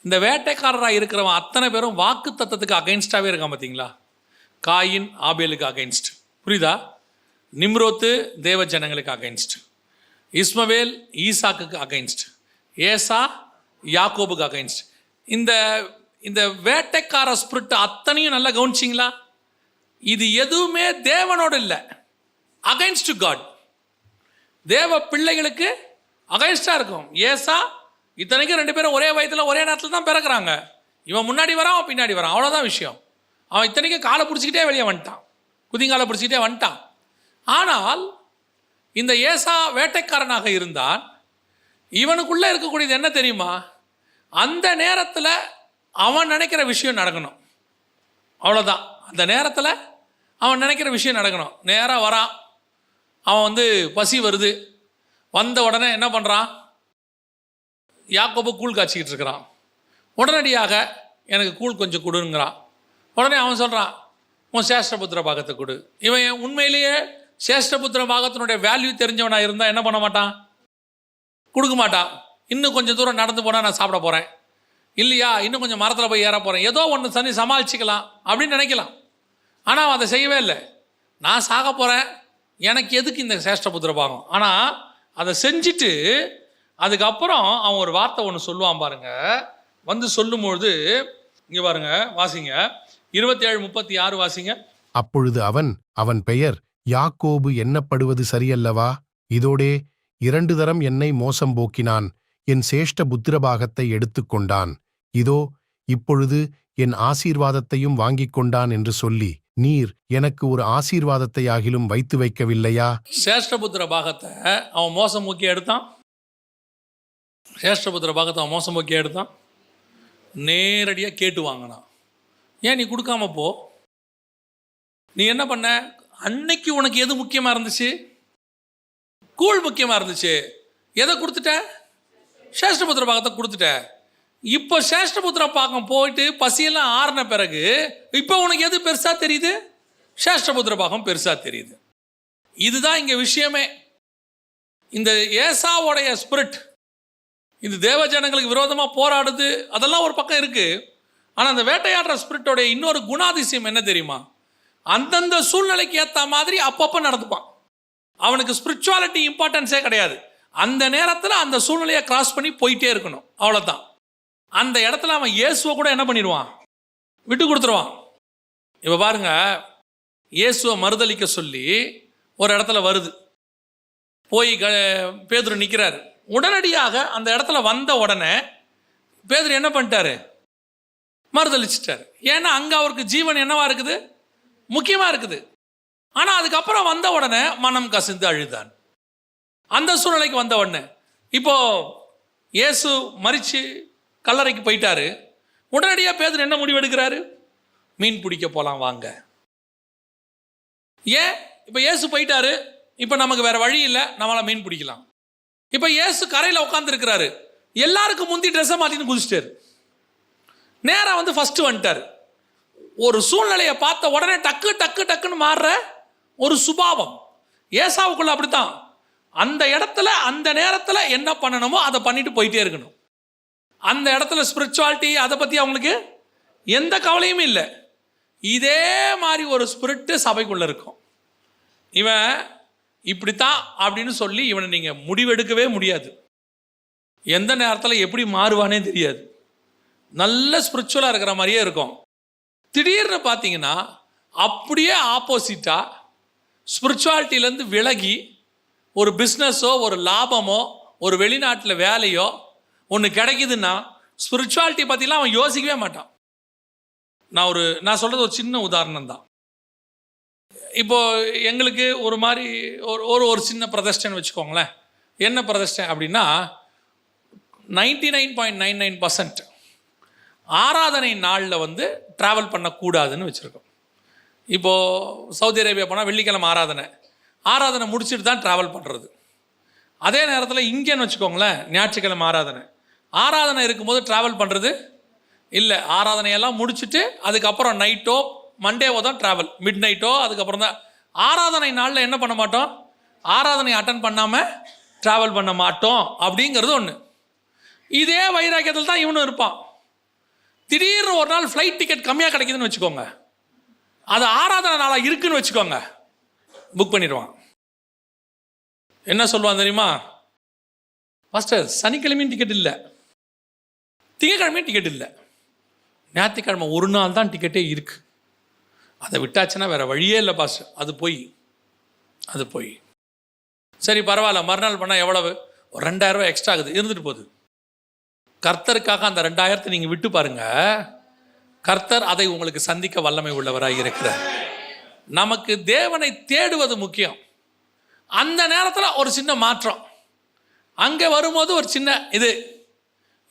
இந்த வேட்டைக்காரராக இருக்கிறவன் அத்தனை பேரும் வாக்கு தத்தத்துக்கு அகைன்ஸ்டாகவே இருக்கான். பார்த்தீங்களா? காயின் ஆபேலுக்கு அகைன்ஸ்ட், புரியுதா? நிம்ரோத்து தேவ ஜனங்களுக்கு அகைன்ஸ்ட், இஸ்மவேல் ஈசாக்குக்கு அகைன்ஸ்ட், ஏசா யாக்கோபுக்கு அகைன்ஸ்ட். இந்த வேட்டைக்கார ஸ்பிரிட் அத்தனையும் நல்லா கவனிச்சிங்களா? இது எதுவுமே தேவனோடு இல்லை, அகைன்ஸ்ட் காட். தேவ பிள்ளைகளுக்கு அகைன்ஸ்டாக இருக்கும். ஏசா இத்தனைக்கும் 2 பேரும் ஒரே வயதில் ஒரே நேரத்தில் தான் பிறக்கிறாங்க. இவன் முன்னாடி வரான், அவன் பின்னாடி வரான், அவ்வளோதான் விஷயம். அவன் இத்தனைக்கும் காலை பிடிச்சிக்கிட்டே வெளியே வந்துட்டான், குதிங்காலை பிடிச்சிக்கிட்டே வந்துட்டான். ஆனால் இந்த ஏசா வேட்டைக்காரனாக இருந்தால் இவனுக்குள்ளே இருக்கக்கூடியது என்ன தெரியுமா? அந்த நேரத்தில் அவன் நினைக்கிற விஷயம் நடக்கணும், அவ்வளோதான். அந்த நேரத்தில் அவன் நினைக்கிற விஷயம் நடக்கணும். நேராக வரான், அவன் வந்து பசி வருது, வந்த உடனே என்ன பண்ணுறான்? யாக்கோபு கூழ் காய்ச்சிக்கிட்டு இருக்கிறான். உடனடியாக எனக்கு கூழ் கொஞ்சம் கொடுங்கிறான். உடனே அவன் சொல்கிறான், உன் சேஷ்டபுத்திர பாகத்தை கொடு. இவன் உண்மையிலேயே சேஷ்டபுத்திர பாகத்தினுடைய வேல்யூ தெரிஞ்சவனாக இருந்தால் என்ன பண்ண மாட்டான்? கொடுக்க மாட்டான். இன்னும் கொஞ்சம் தூரம் நடந்து போனால் நான் சாப்பிட போகிறேன், இல்லையா இன்னும் கொஞ்சம் மரத்தில் போய் ஏற போகிறேன், ஏதோ ஒன்று தண்ணி சமாளிச்சிக்கலாம் அப்படின்னு நினைக்கலாம். ஆனால் அவன் அதை செய்யவே இல்லை. நான் சாக போகிறேன், எனக்கு எதுக்கு இந்த சேஷ்டபுத்திர பாகம்? ஆனால் அதை செஞ்சுட்டு அதுக்கப்புறம் அவன் ஒரு வார்த்தை ஒன்று சொல்லுவான் பாருங்க. வந்து சொல்லும்பொழுது இங்கே பாருங்க, வாசிங்க 27:36 வாசிங்க. அப்பொழுது அவன் பெயர் யாக்கோபு எண்ணப்படுவது சரியல்லவா? இதோடே 2 தரம் என்னை மோசம் போக்கினான், என் சேஷ்ட புத்திரபாகத்தை எடுத்துக்கொண்டான். இதோ இப்பொழுது என் ஆசீர்வாதத்தையும் வாங்கிக் கொண்டான் என்று சொல்லி, நீர் எனக்கு ஒரு ஆசீர்வாதத்தையாகிலும் வைத்து வைக்கவில்லையா? சேஷ்டபுத்திர பாகத்தை அவன் மோசம் முக்கிய எடுத்தான். சேஷ்டபுத்திர பாகத்தை அவன் மோசம் முக்கிய எடுத்தான். நேரடியாக கேட்டு வாங்கினான். ஏன் நீ கொடுக்காம போ? நீ என்ன பண்ண? அன்னைக்கு உனக்கு எது முக்கியமாக இருந்துச்சு? கூழ் முக்கியமாக இருந்துச்சு. எதை கொடுத்துட்ட? சேஷ்டபுத்திர பாகத்தை கொடுத்துட்ட. இப்போ சேஷ்டபுத்திர பாகம் போயிட்டு பசியெல்லாம் ஆறின பிறகு இப்போ உனக்கு எது பெருசாக தெரியுது? சேஷ்டபுத்திர பாகம் பெருசாக தெரியுது. இதுதான் இங்கே விஷயமே. இந்த ஏசாவோடைய ஸ்பிரிட், இந்த தேவ ஜனங்களுக்கு விரோதமாக போராடுது, அதெல்லாம் ஒரு பக்கம் இருக்குது. ஆனால் அந்த வேட்டையாடுற ஸ்பிரிட்டோடைய இன்னொரு குணாதிசயம் என்ன தெரியுமா? அந்தந்த சூழ்நிலைக்கு ஏற்ற மாதிரி அப்பப்போ நடந்துப்பான். அவனுக்கு ஸ்பிரிச்சுவாலிட்டி இம்பார்ட்டன்ஸே கிடையாது. அந்த நேரத்தில் அந்த சூழ்நிலையை கிராஸ் பண்ணி போயிட்டே இருக்கணும், அவ்வளோதான். அந்த இடத்துல அவன் இயேசுவை கூட என்ன பண்ணிடுவான்? விட்டு கொடுத்துருவான். இப்போ பாருங்க, இயேசுவை மறுதலிக்க சொல்லி ஒரு இடத்துல வருது. போய் பேதுரு நிற்கிறாரு. உடனடியாக அந்த இடத்துல வந்த உடனே பேதுரு என்ன பண்ணிட்டாரு? மறுதலிச்சிட்டாரு. ஏன்னா அங்கே அவருக்கு ஜீவன் என்னவா இருக்குது? முக்கியமாக இருக்குது. ஆனால் அதுக்கப்புறம் வந்த உடனே மனம் கசிந்து அழுதான். அந்த சூழ்நிலைக்கு வந்த உடனே இப்போ இயேசு மரிச்சு கல்லறைக்கு போயிட்டாரு. உடனடியாக பேதுரு என்ன முடிவு எடுக்கிறாரு? மீன் பிடிக்க போகலாம் வாங்க. ஏன்? இப்போ இயேசு போயிட்டாரு, இப்போ நமக்கு வேற வழி இல்லை, நம்மளால மீன் பிடிக்கலாம். இப்போ இயேசு கரையில் உட்காந்துருக்கிறாரு. எல்லாருக்கும் முந்தி ட்ரெஸ்ஸை மாற்றின்னு குதிச்சிட்டாரு. நேராக வந்து ஃபஸ்ட்டு வந்துட்டார். ஒரு சூழ்நிலையை பார்த்த உடனே டக்கு டக்கு டக்குன்னு மாறுற ஒரு சுபாவம் ஏசாவுக்குள்ள அப்படித்தான். அந்த இடத்துல அந்த நேரத்தில் என்ன பண்ணணுமோ அதை பண்ணிட்டு போயிட்டே இருக்கணும். அந்த இடத்துல ஸ்பிரிச்சுவாலிட்டி அதை பற்றி அவங்களுக்கு எந்த கவலையும் இல்லை. இதே மாதிரி ஒரு ஸ்பிரிட்டு சபைக்குள்ளே இருக்கும். இவன் இப்படித்தான் அப்படின்னு சொல்லி இவனை நீங்கள் முடிவெடுக்கவே முடியாது. எந்த நேரத்தில் எப்படி மாறுவானே தெரியாது. நல்ல ஸ்பிரிச்சுவலாக இருக்கிற மாதிரியே இருக்கும். திடீர்னு பார்த்தீங்கன்னா அப்படியே ஆப்போசிட்டாக ஸ்பிரிச்சுவாலிட்டியிலேருந்து விலகி ஒரு பிஸ்னஸோ ஒரு லாபமோ ஒரு வெளிநாட்டில் வேலையோ ஒன்று கிடைக்குதுன்னா ஸ்பிரிச்சுவாலிட்டி பற்றிலாம் அவன் யோசிக்கவே மாட்டான். நான் சொல்கிறது ஒரு சின்ன உதாரணம் தான். இப்போது எங்களுக்கு ஒரு மாதிரி ஒரு சின்ன பிரதிஷ்டைன்னு வச்சுக்கோங்களேன். என்ன பிரதிஷ்டை அப்படின்னா 99.99% ஆராதனை நாளில் வந்து ட்ராவல் பண்ணக்கூடாதுன்னு வச்சுருக்கோம். இப்போது சவுதி அரேபியா போனால் வெள்ளிக்கிழமை ஆராதனை முடிச்சுட்டு தான் ட்ராவல் பண்ணுறது. அதே நேரத்தில் இங்கேன்னு வச்சுக்கோங்களேன், ஞாயிற்றுக்கிழமை ஆராதனை இருக்கும்போது ட்ராவல் பண்ணுறது இல்லை. ஆராதனையெல்லாம் முடிச்சுட்டு அதுக்கப்புறம் நைட்டோ மண்டேவோ தான் ட்ராவல், மிட் நைட்டோ. அதுக்கப்புறம் தான் ஆராதனை நாளில் என்ன பண்ண மாட்டோம்? ஆராதனை அட்டன் பண்ணாமல் ட்ராவல் பண்ண மாட்டோம் அப்படிங்கிறது ஒன்று. இதே வைராக்கியத்தில் தான் இவனும் இருப்பான். திடீர்னு ஒரு நாள் ஃப்ளைட் டிக்கெட் கம்மியாக கிடைக்குதுன்னு வச்சுக்கோங்க, அது ஆராதனை நாளாக இருக்குன்னு வச்சுக்கோங்க, புக் பண்ணிடுவான். என்ன சொல்லுவான் தெரியுமா? பாஸ்டர், சனிக்கிழமையும் டிக்கெட் இல்லை, திங்கக்கிழமையும் டிக்கெட் இல்லை, ஞாயிற்றுக்கிழமை ஒரு நாள் தான் டிக்கெட்டே இருக்குது, அதை விட்டாச்சுன்னா வேறு வழியே இல்லை பாஸ்டர். அது போய் சரி பரவாயில்ல, மறுநாள் பண்ணால் எவ்வளவு? ஒரு 2000 ரூபா எக்ஸ்ட்ரா ஆகுது, இருந்துட்டு போகுது. கர்த்தருக்காக அந்த 2000 நீங்கள் விட்டு பாருங்க, கர்த்தர் அதை உங்களுக்கு சந்திக்க வல்லமை உள்ளவராக இருக்கிறார். நமக்கு தேவனை தேடுவது முக்கியம். அந்த நேரத்தில் ஒரு சின்ன மாற்றம், அங்கே வரும்போது ஒரு சின்ன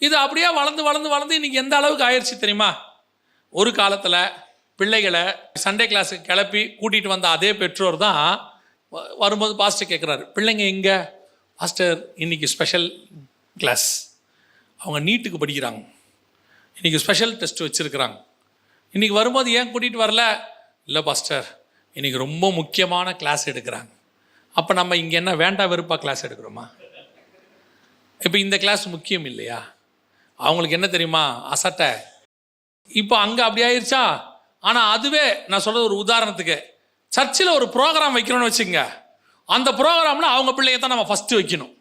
இது அப்படியே வளர்ந்து இன்னைக்கு எந்த அளவுக்கு ஆயிடுச்சு தெரியுமா? ஒரு காலத்தில் பிள்ளைகளை சண்டே கிளாஸுக்கு கிளப்பி கூட்டிகிட்டு வந்த அதே பெற்றோர் தான் வரும்போது பாஸ்டர் கேட்குறாரு, பிள்ளைங்க எங்கே? பாஸ்டர், இன்னைக்கு ஸ்பெஷல் கிளாஸ், அவங்க நீட்டுக்கு படிக்கிறாங்க, இன்றைக்கி ஸ்பெஷல் டெஸ்ட் வச்சுருக்குறாங்க, இன்றைக்கி வரும்போது ஏன் கூட்டிகிட்டு வரல? இல்லை பாஸ்டர், இன்றைக்கி ரொம்ப முக்கியமான கிளாஸ் எடுக்கிறாங்க. அப்போ நம்ம இங்கே என்ன வேண்டாம் வெறுப்பாக கிளாஸ் எடுக்கிறோமா? இப்போ இந்த கிளாஸ் முக்கியம் இல்லையா? அவங்களுக்கு என்ன தெரியுமா? அசட்டை. இப்போ அங்கே அப்படி ஆயிடுச்சா? ஆனால் அதுவே நான் சொல்கிறது ஒரு உதாரணத்துக்கு, சர்ச்சில் ஒரு ப்ரோக்ராம் வைக்கணும்னு வச்சுங்க, அந்த ப்ரோக்ராமில் அவங்க பிள்ளைங்க தான் நம்ம ஃபஸ்ட்டு வைக்கணும்.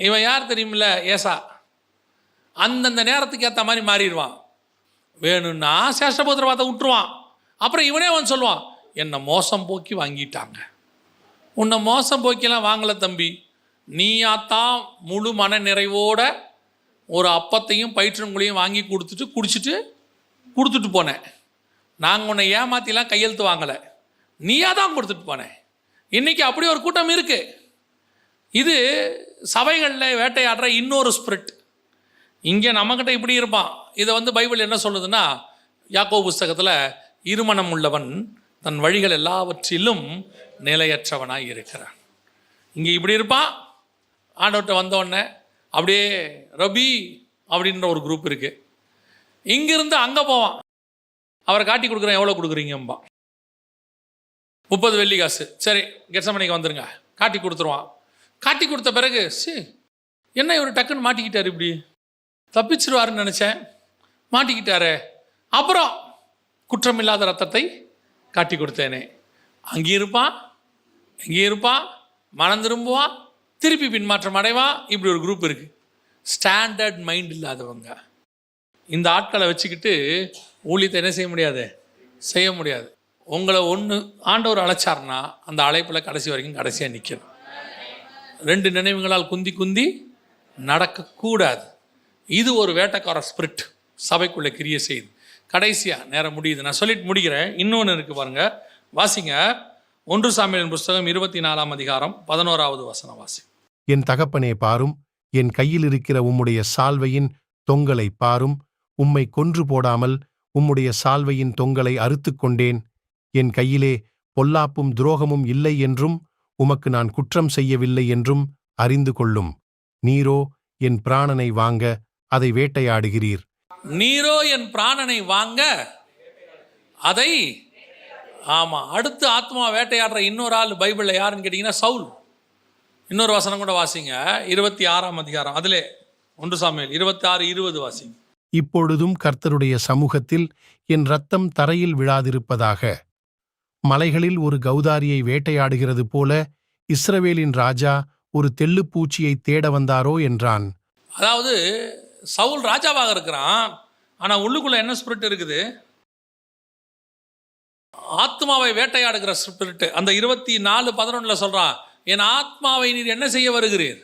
இவன் யார் தெரியுமில்ல? ஏசா. அந்தந்த நேரத்துக்கு ஏற்ற மாதிரி மாறிடுவான். வேணும்னா சேஷ்டபுத்திரவாதத்தை விட்டுருவான். அப்புறம் இவனே வந்து சொல்லுவான், என்னை மோசம் போக்கி வாங்கிட்டாங்க. உன்னை மோசம் போக்கிலாம் வாங்கலை தம்பி, நீயாத்தான் முழு மன நிறைவோட ஒரு அப்பத்தையும் பயிற்றங்களையும் வாங்கி கொடுத்துட்டு போனேன். நாங்கள் உன்னை ஏமாத்திலாம் கையெழுத்து வாங்கலை, நீயா தான் கொடுத்துட்டு போனேன். இன்றைக்கி அப்படி ஒரு கூட்டம் இருக்குது. இது சபைகளில் வேட்டையாடுற இன்னொரு ஸ்பிரிட். இங்கே நம்மக்கிட்ட இப்படி இருப்பான். இதை பைபிள் என்ன சொல்லுதுன்னா, யாக்கோபு புஸ்தகத்தில் இருமனம் உள்ளவன் தன் வழிகள் எல்லாவற்றிலும் நிலையற்றவனாய் இருக்கிறான். இங்கே இப்படி இருப்பான். ஆண்டவர்கிட்ட வந்தோடனே அப்படியே ரபி அப்படின்ற ஒரு குரூப் இருக்குது. இங்கிருந்து அங்கே போவான். அவரை காட்டி கொடுக்குறேன், எவ்வளோ கொடுக்குறீங்கம்பா? 30 வெள்ளி காசு. சரி, கெட்சமனைக்கு வந்துருங்க, காட்டி கொடுத்துருவான். காட்டி கொடுத்த பிறகு என்ன இவர் டக்குன்னு மாட்டிக்கிட்டார், இப்படி தப்பிச்சிருவாருன்னு நினச்சேன், மாட்டிக்கிட்டாரு. அப்புறம் குற்றமில்லாத ரத்தத்தை காட்டி கொடுத்தேனே. அங்கேயும் இருப்பான், இங்கேயும் இருப்பான், மனம் திரும்புவான், திருப்பி பின்மாற்றம் அடைவான். இப்படி ஒரு குரூப் இருக்குது. ஸ்டாண்டர்ட் மைண்ட் இல்லாதவங்க. இந்த ஆட்களை வச்சுக்கிட்டு ஊழியத்தை என்ன செய்ய முடியாது, செய்ய முடியாது. உங்களை ஆண்டவர் அழைச்சார்னா அந்த அழைப்பில் கடைசி வரைக்கும் கடைசியாக நிற்கணும். 2 நினைவுகளால் குந்தி நடக்கக்கூடாது. இது ஒரு வேட்டைக்கார ஸ்பிரிட் சபைக்குள்ளே கிரியை செய்யுது. கடைசியாக நேரம் முடியுது, நான் சொல்லிட்டு முடிக்கிறேன். இன்னொன்று இருக்குது பாருங்கள், வாசிங்க. 1 சாமுவேலின் புஸ்தகம் 24ஆம் அதிகாரம் 11வது வசனம் வாசி. என் தகப்பனே பாரும், என் கையில் இருக்கிற உம்முடைய சால்வையின் தொங்கலை பாரும். உம்மை கொன்று போடாமல் உம்முடைய சால்வையின் தொங்கலை அறுத்துக் கொண்டேன். என் கையிலே பொல்லாப்பும் துரோகமும் இல்லை என்றும் உமக்கு நான் குற்றம் செய்யவில்லை என்றும் அறிந்து கொள்ளும். நீரோ என் பிராணனை வாங்க அதை வேட்டையாடுகிறீர். நீரோ என் பிராணனை வாங்க அதை, ஆமாம், அடுத்து ஆத்மா வேட்டையாடுற இன்னொரு ஆள் பைபிளில் யாருன்னு கேட்டிங்கன்னா சவுல். இன்னொரு வசனம் கூட வாசிங்க, 26ஆம் அதிகாரம், அதிலே 1 சாமுவேல் 26:20 வாசிங்க. இப்பொழுதும் கர்த்தருடைய சமூகத்தில் என் இரத்தம் தரையில் விழாதிருப்பதாக. மலைகளில் ஒரு கௌதாரியை வேட்டையாடுகிறது போல இஸ்ரவேலின் ராஜா ஒரு தெள்ளுப்பூச்சியை தேட வந்தாரோ என்றான். அதாவது சவுல் ராஜாவாக இருக்கிறான், ஆனால் உள்ளுக்குள்ள என்ன ஸ்பிரிட் இருக்குது? ஆத்மாவை வேட்டையாடுகிற ஸ்பிரிட். அந்த 24:11 சொல்றான், என் ஆத்மாவை நீர் என்ன செய்ய வருகிறீர்?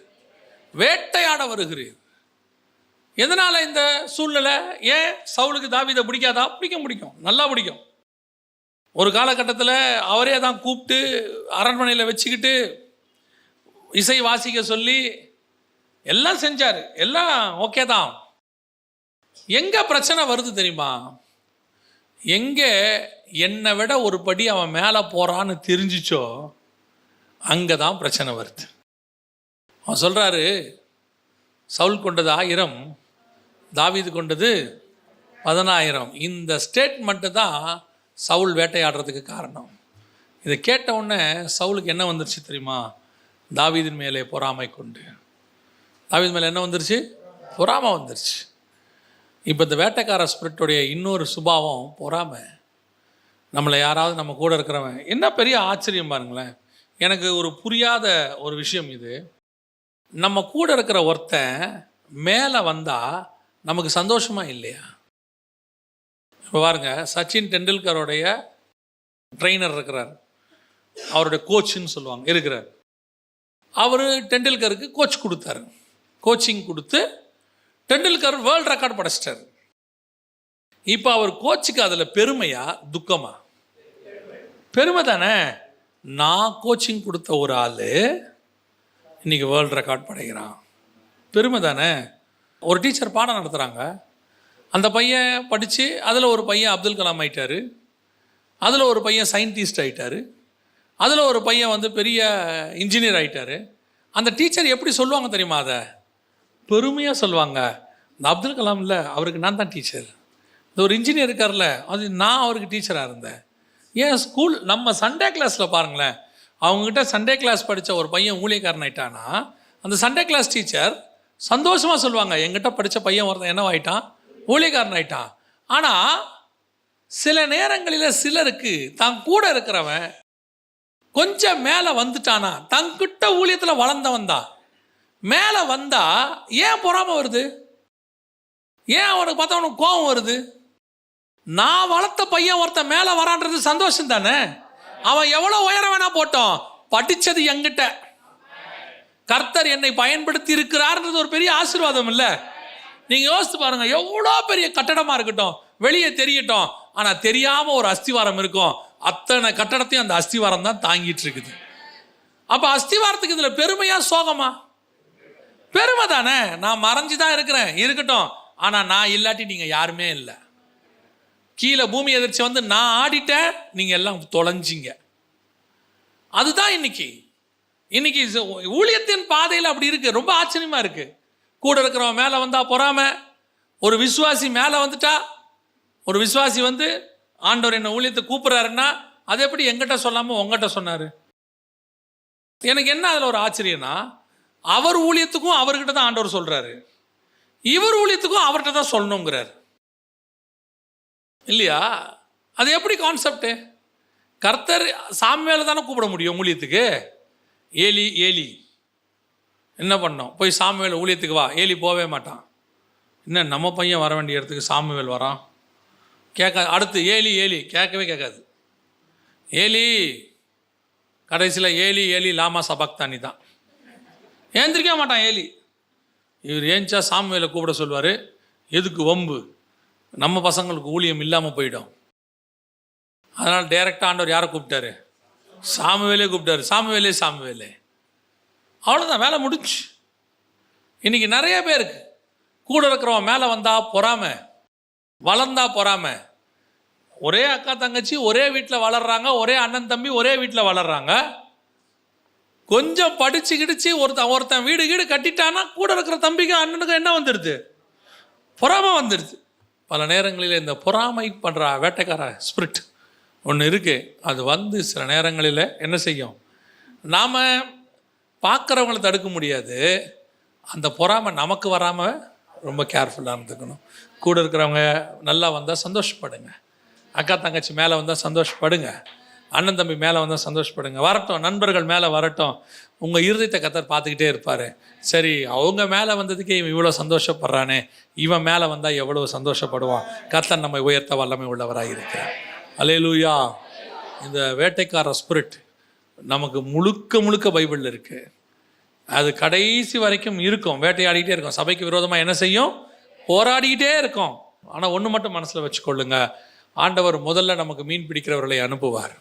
வேட்டையாட வருகிறீர். எதனால இந்த சூழ்நிலை? ஏன் சவுலுக்கு தாவீதை பிடிக்காதா? பிடிக்கும், நல்லா பிடிக்கும். ஒரு காலகட்டத்தில் அவரே தான் கூப்பிட்டு அரண்மனையில் வச்சுக்கிட்டு இசை வாசிக்க சொல்லி எல்லாம் செஞ்சார், எல்லாம் ஓகே தான். எங்கே பிரச்சனை வருது தெரியுமா? எங்கே என்னை விட ஒரு படி அவன் மேலே போகிறான்னு தெரிஞ்சிச்சோ அங்கே தான் பிரச்சனை வருது. அவன் சொல்கிறாரு, சவுல் கொண்டது 1000, தாவீது கொண்டது 10000. இந்த ஸ்டேட்மெண்ட்டு தான் சவுல் வேட்டையாடுறதுக்கு காரணம். இதை கேட்ட உடனே சவுலுக்கு என்ன வந்துருச்சு தெரியுமா? தாவீதின் மேலே பொறாமை கொண்டு. தாவீது மேலே என்ன வந்துருச்சு? பொறாமை வந்துருச்சு. இப்போ இந்த வேட்டைக்கார ஸ்பிரிட்டுடைய இன்னொரு சுபாவம் பொறாமை. நம்மளை யாராவது நம்ம கூட இருக்கிறவன், என்ன பெரிய ஆச்சரியம் பாருங்களேன், எனக்கு ஒரு புரியாத ஒரு விஷயம் இது. நம்ம கூட இருக்கிற ஒருத்தன் மேலே வந்தால் நமக்கு சந்தோஷமா இல்லையா? இப்போ பாருங்க, சச்சின் டெண்டுல்கருடைய ட்ரெயினர் இருக்கிறார், அவருடைய கோச்சுன்னு சொல்லுவாங்க, இருக்கிறார். அவர் டெண்டுல்கருக்கு கோச் கொடுத்தாரு. கோச்சிங் கொடுத்து டெண்டுல்கர் வேர்ல்டு ரெக்கார்ட் படைச்சிட்டார். இப்போ அவர் கோச்சுக்கு அதில் பெருமையா துக்கமா? பெருமை தானே. நான் கோச்சிங் கொடுத்த ஒரு ஆள் இன்னைக்கு வேர்ல்டு ரெக்கார்ட் படைக்கிறான், பெருமை தானே. ஒரு டீச்சர் பாடம் நடத்துகிறாங்க, அந்த பையன் படித்து அதில் ஒரு பையன் அப்துல் கலாம் ஆகிட்டார், அதில் ஒரு பையன் சயின்டிஸ்ட் ஆகிட்டார், அதில் ஒரு பையன் பெரிய இன்ஜினியர் ஆகிட்டார். அந்த டீச்சர் எப்படி சொல்லுவாங்க தெரியுமா? அதை பெருமையாக சொல்லுவாங்க. இந்த அப்துல் கலாம் இல்லை, அவருக்கு நான் தான் டீச்சர். இந்த ஒரு இன்ஜினியர் இருக்கார்ல, அது நான் அவருக்கு டீச்சராக இருந்தேன். ஏன் ஸ்கூல் நம்ம சண்டே கிளாஸில் பாருங்களேன், அவங்ககிட்ட சண்டே கிளாஸ் படித்த ஒரு பையன் ஊழியக்காரன் ஆகிட்டான்னா அந்த சண்டே கிளாஸ் டீச்சர் சந்தோஷமாக சொல்லுவாங்க, எங்கிட்ட படித்த பையன் ஒருத்தன் என்ன ஆகிட்டான்? ஊழியக்காரன் ஆகிட்டான். ஆனால் சில நேரங்களில் சிலருக்கு தான் கூட இருக்கிறவன் கொஞ்சம் மேலே வந்துட்டானா, தங்கிட்ட ஊழியத்தில் வளர்ந்தவன் தான் மேலே வந்தா ஏன் பொறாமை வருது? ஏன் அவனுக்கு பார்த்தா அவனுக்கு கோபம் வருது? நான் வளர்த்த பையன் ஒருத்தன் மேலே வரான்றது சந்தோஷம் தானே. அவன் எவ்வளோ உயரம் வேணா போட்டோம், படித்தது எங்கிட்ட, கர்த்தர் என்னை பயன்படுத்தி இருக்கிறார்ன்றது ஒரு பெரிய ஆசீர்வாதம் இல்லை? நீங்க யோசித்து பாருங்க, எவ்வளோ பெரிய கட்டடமா இருக்கட்டும், வெளியே தெரியட்டும், ஆனா தெரியாம ஒரு அஸ்திவாரம் இருக்கும். அத்தனை கட்டடத்தையும் அந்த அஸ்திவாரம் தான் தாங்கிட்டு இருக்குது. அப்ப அஸ்திவாரத்துக்கு இதுல பெருமையா சோகமா? பெருமை தானே. நான் மறைஞ்சுதான் இருக்கிறேன், இருக்கட்டும், ஆனா நான் இல்லாட்டி நீங்க யாருமே இல்லை. கீழே பூமி எதிர்ச்சி வந்து நான் ஆடிட்டேன், நீங்க எல்லாம் தொலைஞ்சிங்க. அதுதான் இன்னைக்கு ஊழியத்தின் பாதையில் அப்படி இருக்கு. ரொம்ப ஆச்சரியமா இருக்கு. கூட இருக்கிறவன் மேல வந்தா பொறாம, ஒரு விசுவாசி மேல வந்துட்டா, ஒரு விசுவாசி வந்து ஆண்டவர் என்ன ஊழியத்தை கூப்பிடுறாருன்னா அது எப்படி எங்கிட்ட சொல்லாம உங்ககிட்ட சொன்னாரு? எனக்கு என்ன அதுல ஒரு ஆச்சரியம்னா, அவர் ஊழியத்துக்கும் அவர்கிட்ட தான் ஆண்டவர் சொல்றாரு, இவர் ஊழியத்துக்கும் அவர்கிட்ட தான் சொல்லணுங்கிறார் இல்லையா? அது எப்படி கான்செப்ட்? கர்த்தர் சாமுவேலை தானே கூப்பிட முடியும் ஊழியத்துக்கு. ஏலி ஏலி என்ன பண்ணோம்? போய் சாமுவேல் ஊழியத்துக்கு வா. ஏலி போவே மாட்டான். என்ன நம்ம பையன் வர வேண்டிய இடத்துக்கு சாமுவேல் வரான்? கேட்க. அடுத்து ஏலி ஏலி கேட்கவே கேட்காது. ஏலி கடைசியில் ஏலி ஏலி லாமா சபக்தானி தான். ஏந்திரிக்க மாட்டான் ஏலி. இவர் ஏஞ்சா சாமுவேலை கூப்பிட சொல்வார். எதுக்கு வம்பு? நம்ம பசங்களுக்கு ஊழியம் இல்லாமல் போயிடும். அதனால் டைரெக்டாக ஆண்டவர் யாரை கூப்பிட்டாரு? சாமுவேலே கூப்பிட்டாரு. சாமுவேலே அவ்வளோதான், வேலை முடிச்சு. இன்னைக்கு நிறைய பேருக்கு கூட இருக்கிறவன் மேலே வந்தா பொறாம, வளர்ந்தா பொறாம. ஒரே அக்கா தங்கச்சி ஒரே வீட்டில் வளர்றாங்க, ஒரே அண்ணன் தம்பி ஒரே வீட்டில் வளர்றாங்க. கொஞ்சம் படிச்சு கிடிச்சு ஒருத்தன் வீடு கட்டிட்டானா கூட இருக்கிற தம்பிக்கு அண்ணனுக்கு என்ன வந்துடுது? பொறாம வந்துடுது. பல நேரங்களில் இந்த பொறாமை பண்ணுற வேட்டைக்கார ஸ்பிரிட் ஒன்று இருக்கு. அது வந்து சில நேரங்களில் என்ன செய்யும்? நாம் பார்க்குறவங்கள தடுக்க முடியாது. அந்த பொறாமை நமக்கு வராமல் ரொம்ப கேர்ஃபுல்லாக இருந்துக்கணும். கூட இருக்கிறவங்க நல்லா வந்தால் சந்தோஷப்படுங்க. அக்கா தங்கச்சி மேலே வந்தால் சந்தோஷப்படுங்க. அண்ணன் தம்பி மேலே வந்தால் சந்தோஷப்படுங்க. வரட்டும், நண்பர்கள் மேலே வரட்டும். உங்கள் இருதயத்தை கர்த்தர் பார்த்துக்கிட்டே இருப்பார். சரி, அவங்க மேலே வந்ததுக்கே இவன் இவ்வளோ சந்தோஷப்படுறானே, இவன் மேலே வந்தால் எவ்வளோ சந்தோஷப்படுவான். கர்த்தர் நம்மை உயர்த்த வல்லமை உள்ளவராக இருக்கிறார். அல்லேலூயா. இந்த வேட்டைக்கார ஸ்பிரிட் நமக்கு முழுக்க பைபிளில் இருக்குது. அது கடைசி வரைக்கும் இருக்கும், வேட்டையாடிக்கிட்டே இருக்கும். சபைக்கு விரோதமாக என்ன செய்யும்? போராடிக்கிட்டே இருக்கும். ஆனால் ஒன்று மட்டும் மனசில் வச்சுக்கொள்ளுங்க, ஆண்டவர் முதல்ல நமக்கு மீன் பிடிக்கிறவர்களை அனுப்புவார்.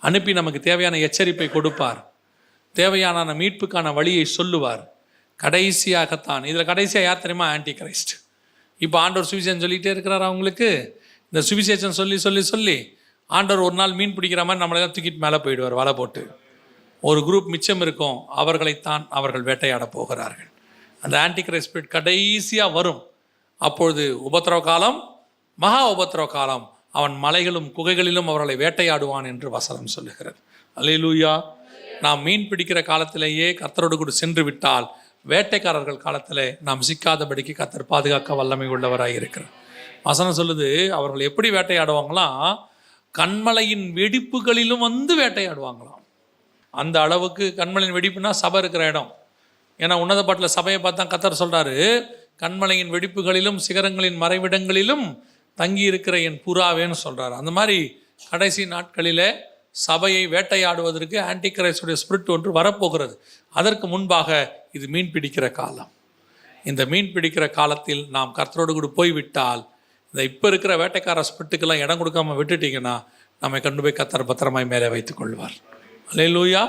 அனுப்பி நமக்கு தேவையான எச்சரிப்பை கொடுப்பார், தேவையான மீட்புக்கான வழியை சொல்லுவார். கடைசியாகத்தான் இதில் கடைசியாக யார் தெரியுமா? Anti Christ. இப்போ ஆண்டவர் சுவிசேஷம் சொல்லிகிட்டே இருக்கிறார். அவங்களுக்கு இந்த சுவிசேஷம் சொல்லி ஆண்டவர் ஒரு நாள் மீன் பிடிக்கிற மாதிரி நம்மளெல்லாம் தூக்கிட்டு மேலே போயிடுவார் வலை போட்டு. ஒரு குரூப் மிச்சம் இருக்கும், அவர்களைத்தான் அவர்கள் வேட்டையாட போகிறார்கள். அந்த ஆன்டி கிரைஸ்ட் ஸ்பிரிட் கடைசியாக வரும். அப்பொழுது உபத்திரவ காலம், மகா உபத்திரவ காலம். அவன் மலைகளும் குகைகளிலும் அவர்களை வேட்டையாடுவான் என்று வசனம் சொல்லுகிறார். அல்லேலூயா. நாம் மீன் பிடிக்கிற காலத்திலேயே கர்த்தரோடு கூட சென்று விட்டால் வேட்டைக்காரர்கள் காலத்தில் நாம் சிக்காதபடிக்கு கர்த்தர் பாதுகாக்க வல்லமை உள்ளவராக இருக்கிறார். வசனம் சொல்லுது, அவர்கள் எப்படி வேட்டையாடுவாங்களாம்? கண்மலையின் வெடிப்புகளிலும் வந்து வேட்டையாடுவாங்களாம். அந்த அளவுக்கு கண்மலையின் வெடிப்புனா சபை இருக்கிற இடம். ஏன்னா உன்னத பாட்டில் சபையை பார்த்தா கர்த்தர் சொல்கிறாரு, கண்மலையின் வெடிப்புகளிலும் சிகரங்களின் மறைவிடங்களிலும் தங்கி இருக்கிற என் புறாவேன்னு சொல்கிறார். அந்த மாதிரி கடைசி நாட்களில் சபையை வேட்டையாடுவதற்கு ஆன்டி கிரைஸ்டுடைய ஸ்பிரிட் ஒன்று வரப்போகிறது. அதற்கு முன்பாக இது மீன் பிடிக்கிற காலம். இந்த மீன் பிடிக்கிற காலத்தில் நாம் கர்த்தரோடு கூட போய்விட்டால், இந்த இப்போ இருக்கிற வேட்டைக்கார ஸ்பிரிட்டுக்கெல்லாம் இடம் கொடுக்காம விட்டுட்டிங்கன்னா நம்மை கொண்டு போய் கர்த்தர் பத்திரமாய் மேலே வைத்துக் கொள்வார். அல்லேலூயா.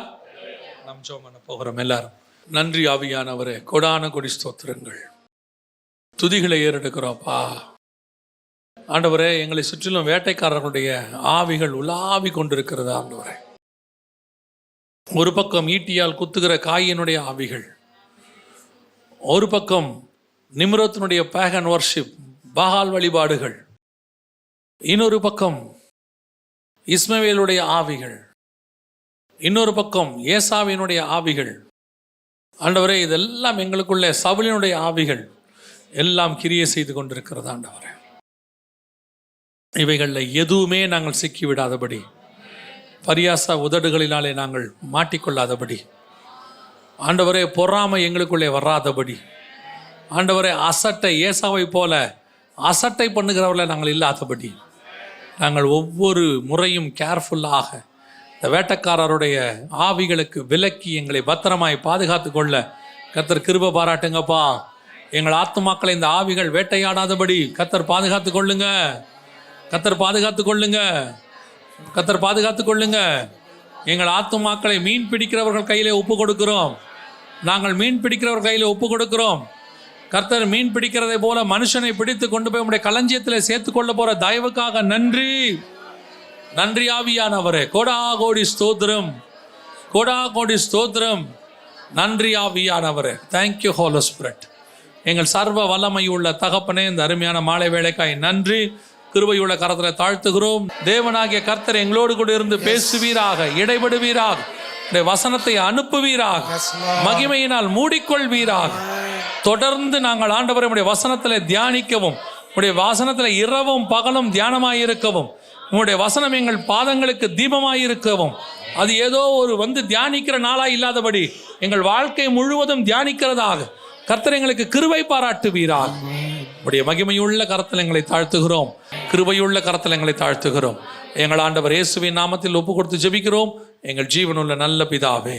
நாம் ஜெபம் பண்ண போகிறோம் எல்லாரும். நன்றி ஆவியானவரே, கொடான கொடி ஸ்தோத்திரங்கள், துதிகளை ஏறெடுக்கிறோம்ப்பா. ஆண்டவரே, எங்களை சுற்றிலும் வேட்டைக்காரர்களுடைய ஆவிகள் உலாவி கொண்டிருக்கிறது ஆண்டவரே. ஒரு பக்கம் ஈட்டியால் குத்துகிற காயினுடைய ஆவிகள், ஒரு பக்கம் நிம்ரோத்தினுடைய பேகன் வர்ஷிப், பாகால் வழிபாடுகள், இன்னொரு பக்கம் இஸ்மவேலுடைய ஆவிகள், இன்னொரு பக்கம் ஏசாவினுடைய ஆவிகள். ஆண்டவரே, இதெல்லாம் எங்களுக்குள்ளே சவுலினுடைய ஆவிகள் எல்லாம் கிரியை செய்து கொண்டிருக்கிறது ஆண்டவரே. இவைகளில் எதுவுமே நாங்கள் சிக்கிவிடாதபடி, பரியாச உதடுகளினாலே நாங்கள் மாட்டிக்கொள்ளாதபடி, ஆண்டவரே பொறாமை எங்களுக்குள்ளே வராதபடி, ஆண்டவரே அசட்டை ஏசாவை போல அசட்டை பண்ணுகிறவர்களை நாங்கள் இல்லாதபடி, நாங்கள் ஒவ்வொரு முறையும் கேர்ஃபுல்லாக இந்த வேட்டைக்காரருடைய ஆவிகளுக்கு விலக்கி எங்களை பத்திரமாய் பாதுகாத்து கொள்ள கர்த்தர் கிருபை பாராட்டுங்கப்பா. எங்கள் ஆத்துமாக்களை இந்த ஆவிகள் வேட்டையாடாதபடி கர்த்தர் பாதுகாத்து கொள்ளுங்க. கர்த்தர் பாதுகாத்து கொள்ளுங்க. கர்த்தர் பாதுகாத்து கொள்ளுங்க. எங்கள் ஆத்துமாக்களை மீன் பிடிக்கிறவர்கள் கையிலே ஒப்பு கொடுக்கிறோம். நாங்கள் மீன் பிடிக்கிறவர் கையில் ஒப்பு கொடுக்கிறோம். கர்த்தர் மீன் பிடிக்கிறதை போல மனுஷனை பிடித்து கொண்டு போய் உடைய களஞ்சியத்தில் சேர்த்து கொள்ள போற தயவுக்காக நன்றி. நன்றி ஆவியானவரே. கோடா கோடி ஸ்தோத்திரம், கோடா கோடி ஸ்தோத்திரம். நன்றி ஆவியானவரே. Thank you holy spirit. எங்கள் சர்வ வல்லமை உள்ள தகப்பனே, இந்த அருமையான மாலை வேளைக்காய் நன்றி. கிருபையுள்ள கரத்தில் தாழ்த்துகிறோம். தேவனாகிய கர்த்தர் எங்களோடு கூட இருந்து பேசுவீராக, இடைபடுவீராக, வசனத்தை அனுப்புவீராக, மகிமையினால் மூடிக்கொள்வீராக. தொடர்ந்து நாங்கள் ஆண்டவரை உடைய வசனத்தில் தியானிக்கவும், உடைய வசனத்தில் இரவும் பகலும் தியானமாயிருக்கவும், உங்களுடைய வசனம் எங்கள் பாதங்களுக்கு தீபமாயிருக்கவும், அது ஏதோ ஒரு தியானிக்கிற நாளா இல்லாதபடி எங்கள் வாழ்க்கை முழுவதும் தியானிக்கிறதாக கர்த்தர் எங்களுக்கு கிருபை பாராட்டுவீராக. உடைய மகிமையுள்ள கரத்தில் எங்களை தாழ்த்துகிறோம். கிருபையுள்ள கரத்தில் எங்களை தாழ்த்துகிறோம். எங்கள் ஆண்டவர் இயேசுவின் நாமத்தில் ஒப்பு கொடுத்து ஜெபிக்கிறோம் எங்கள் ஜீவனுள்ள நல்ல பிதாவே.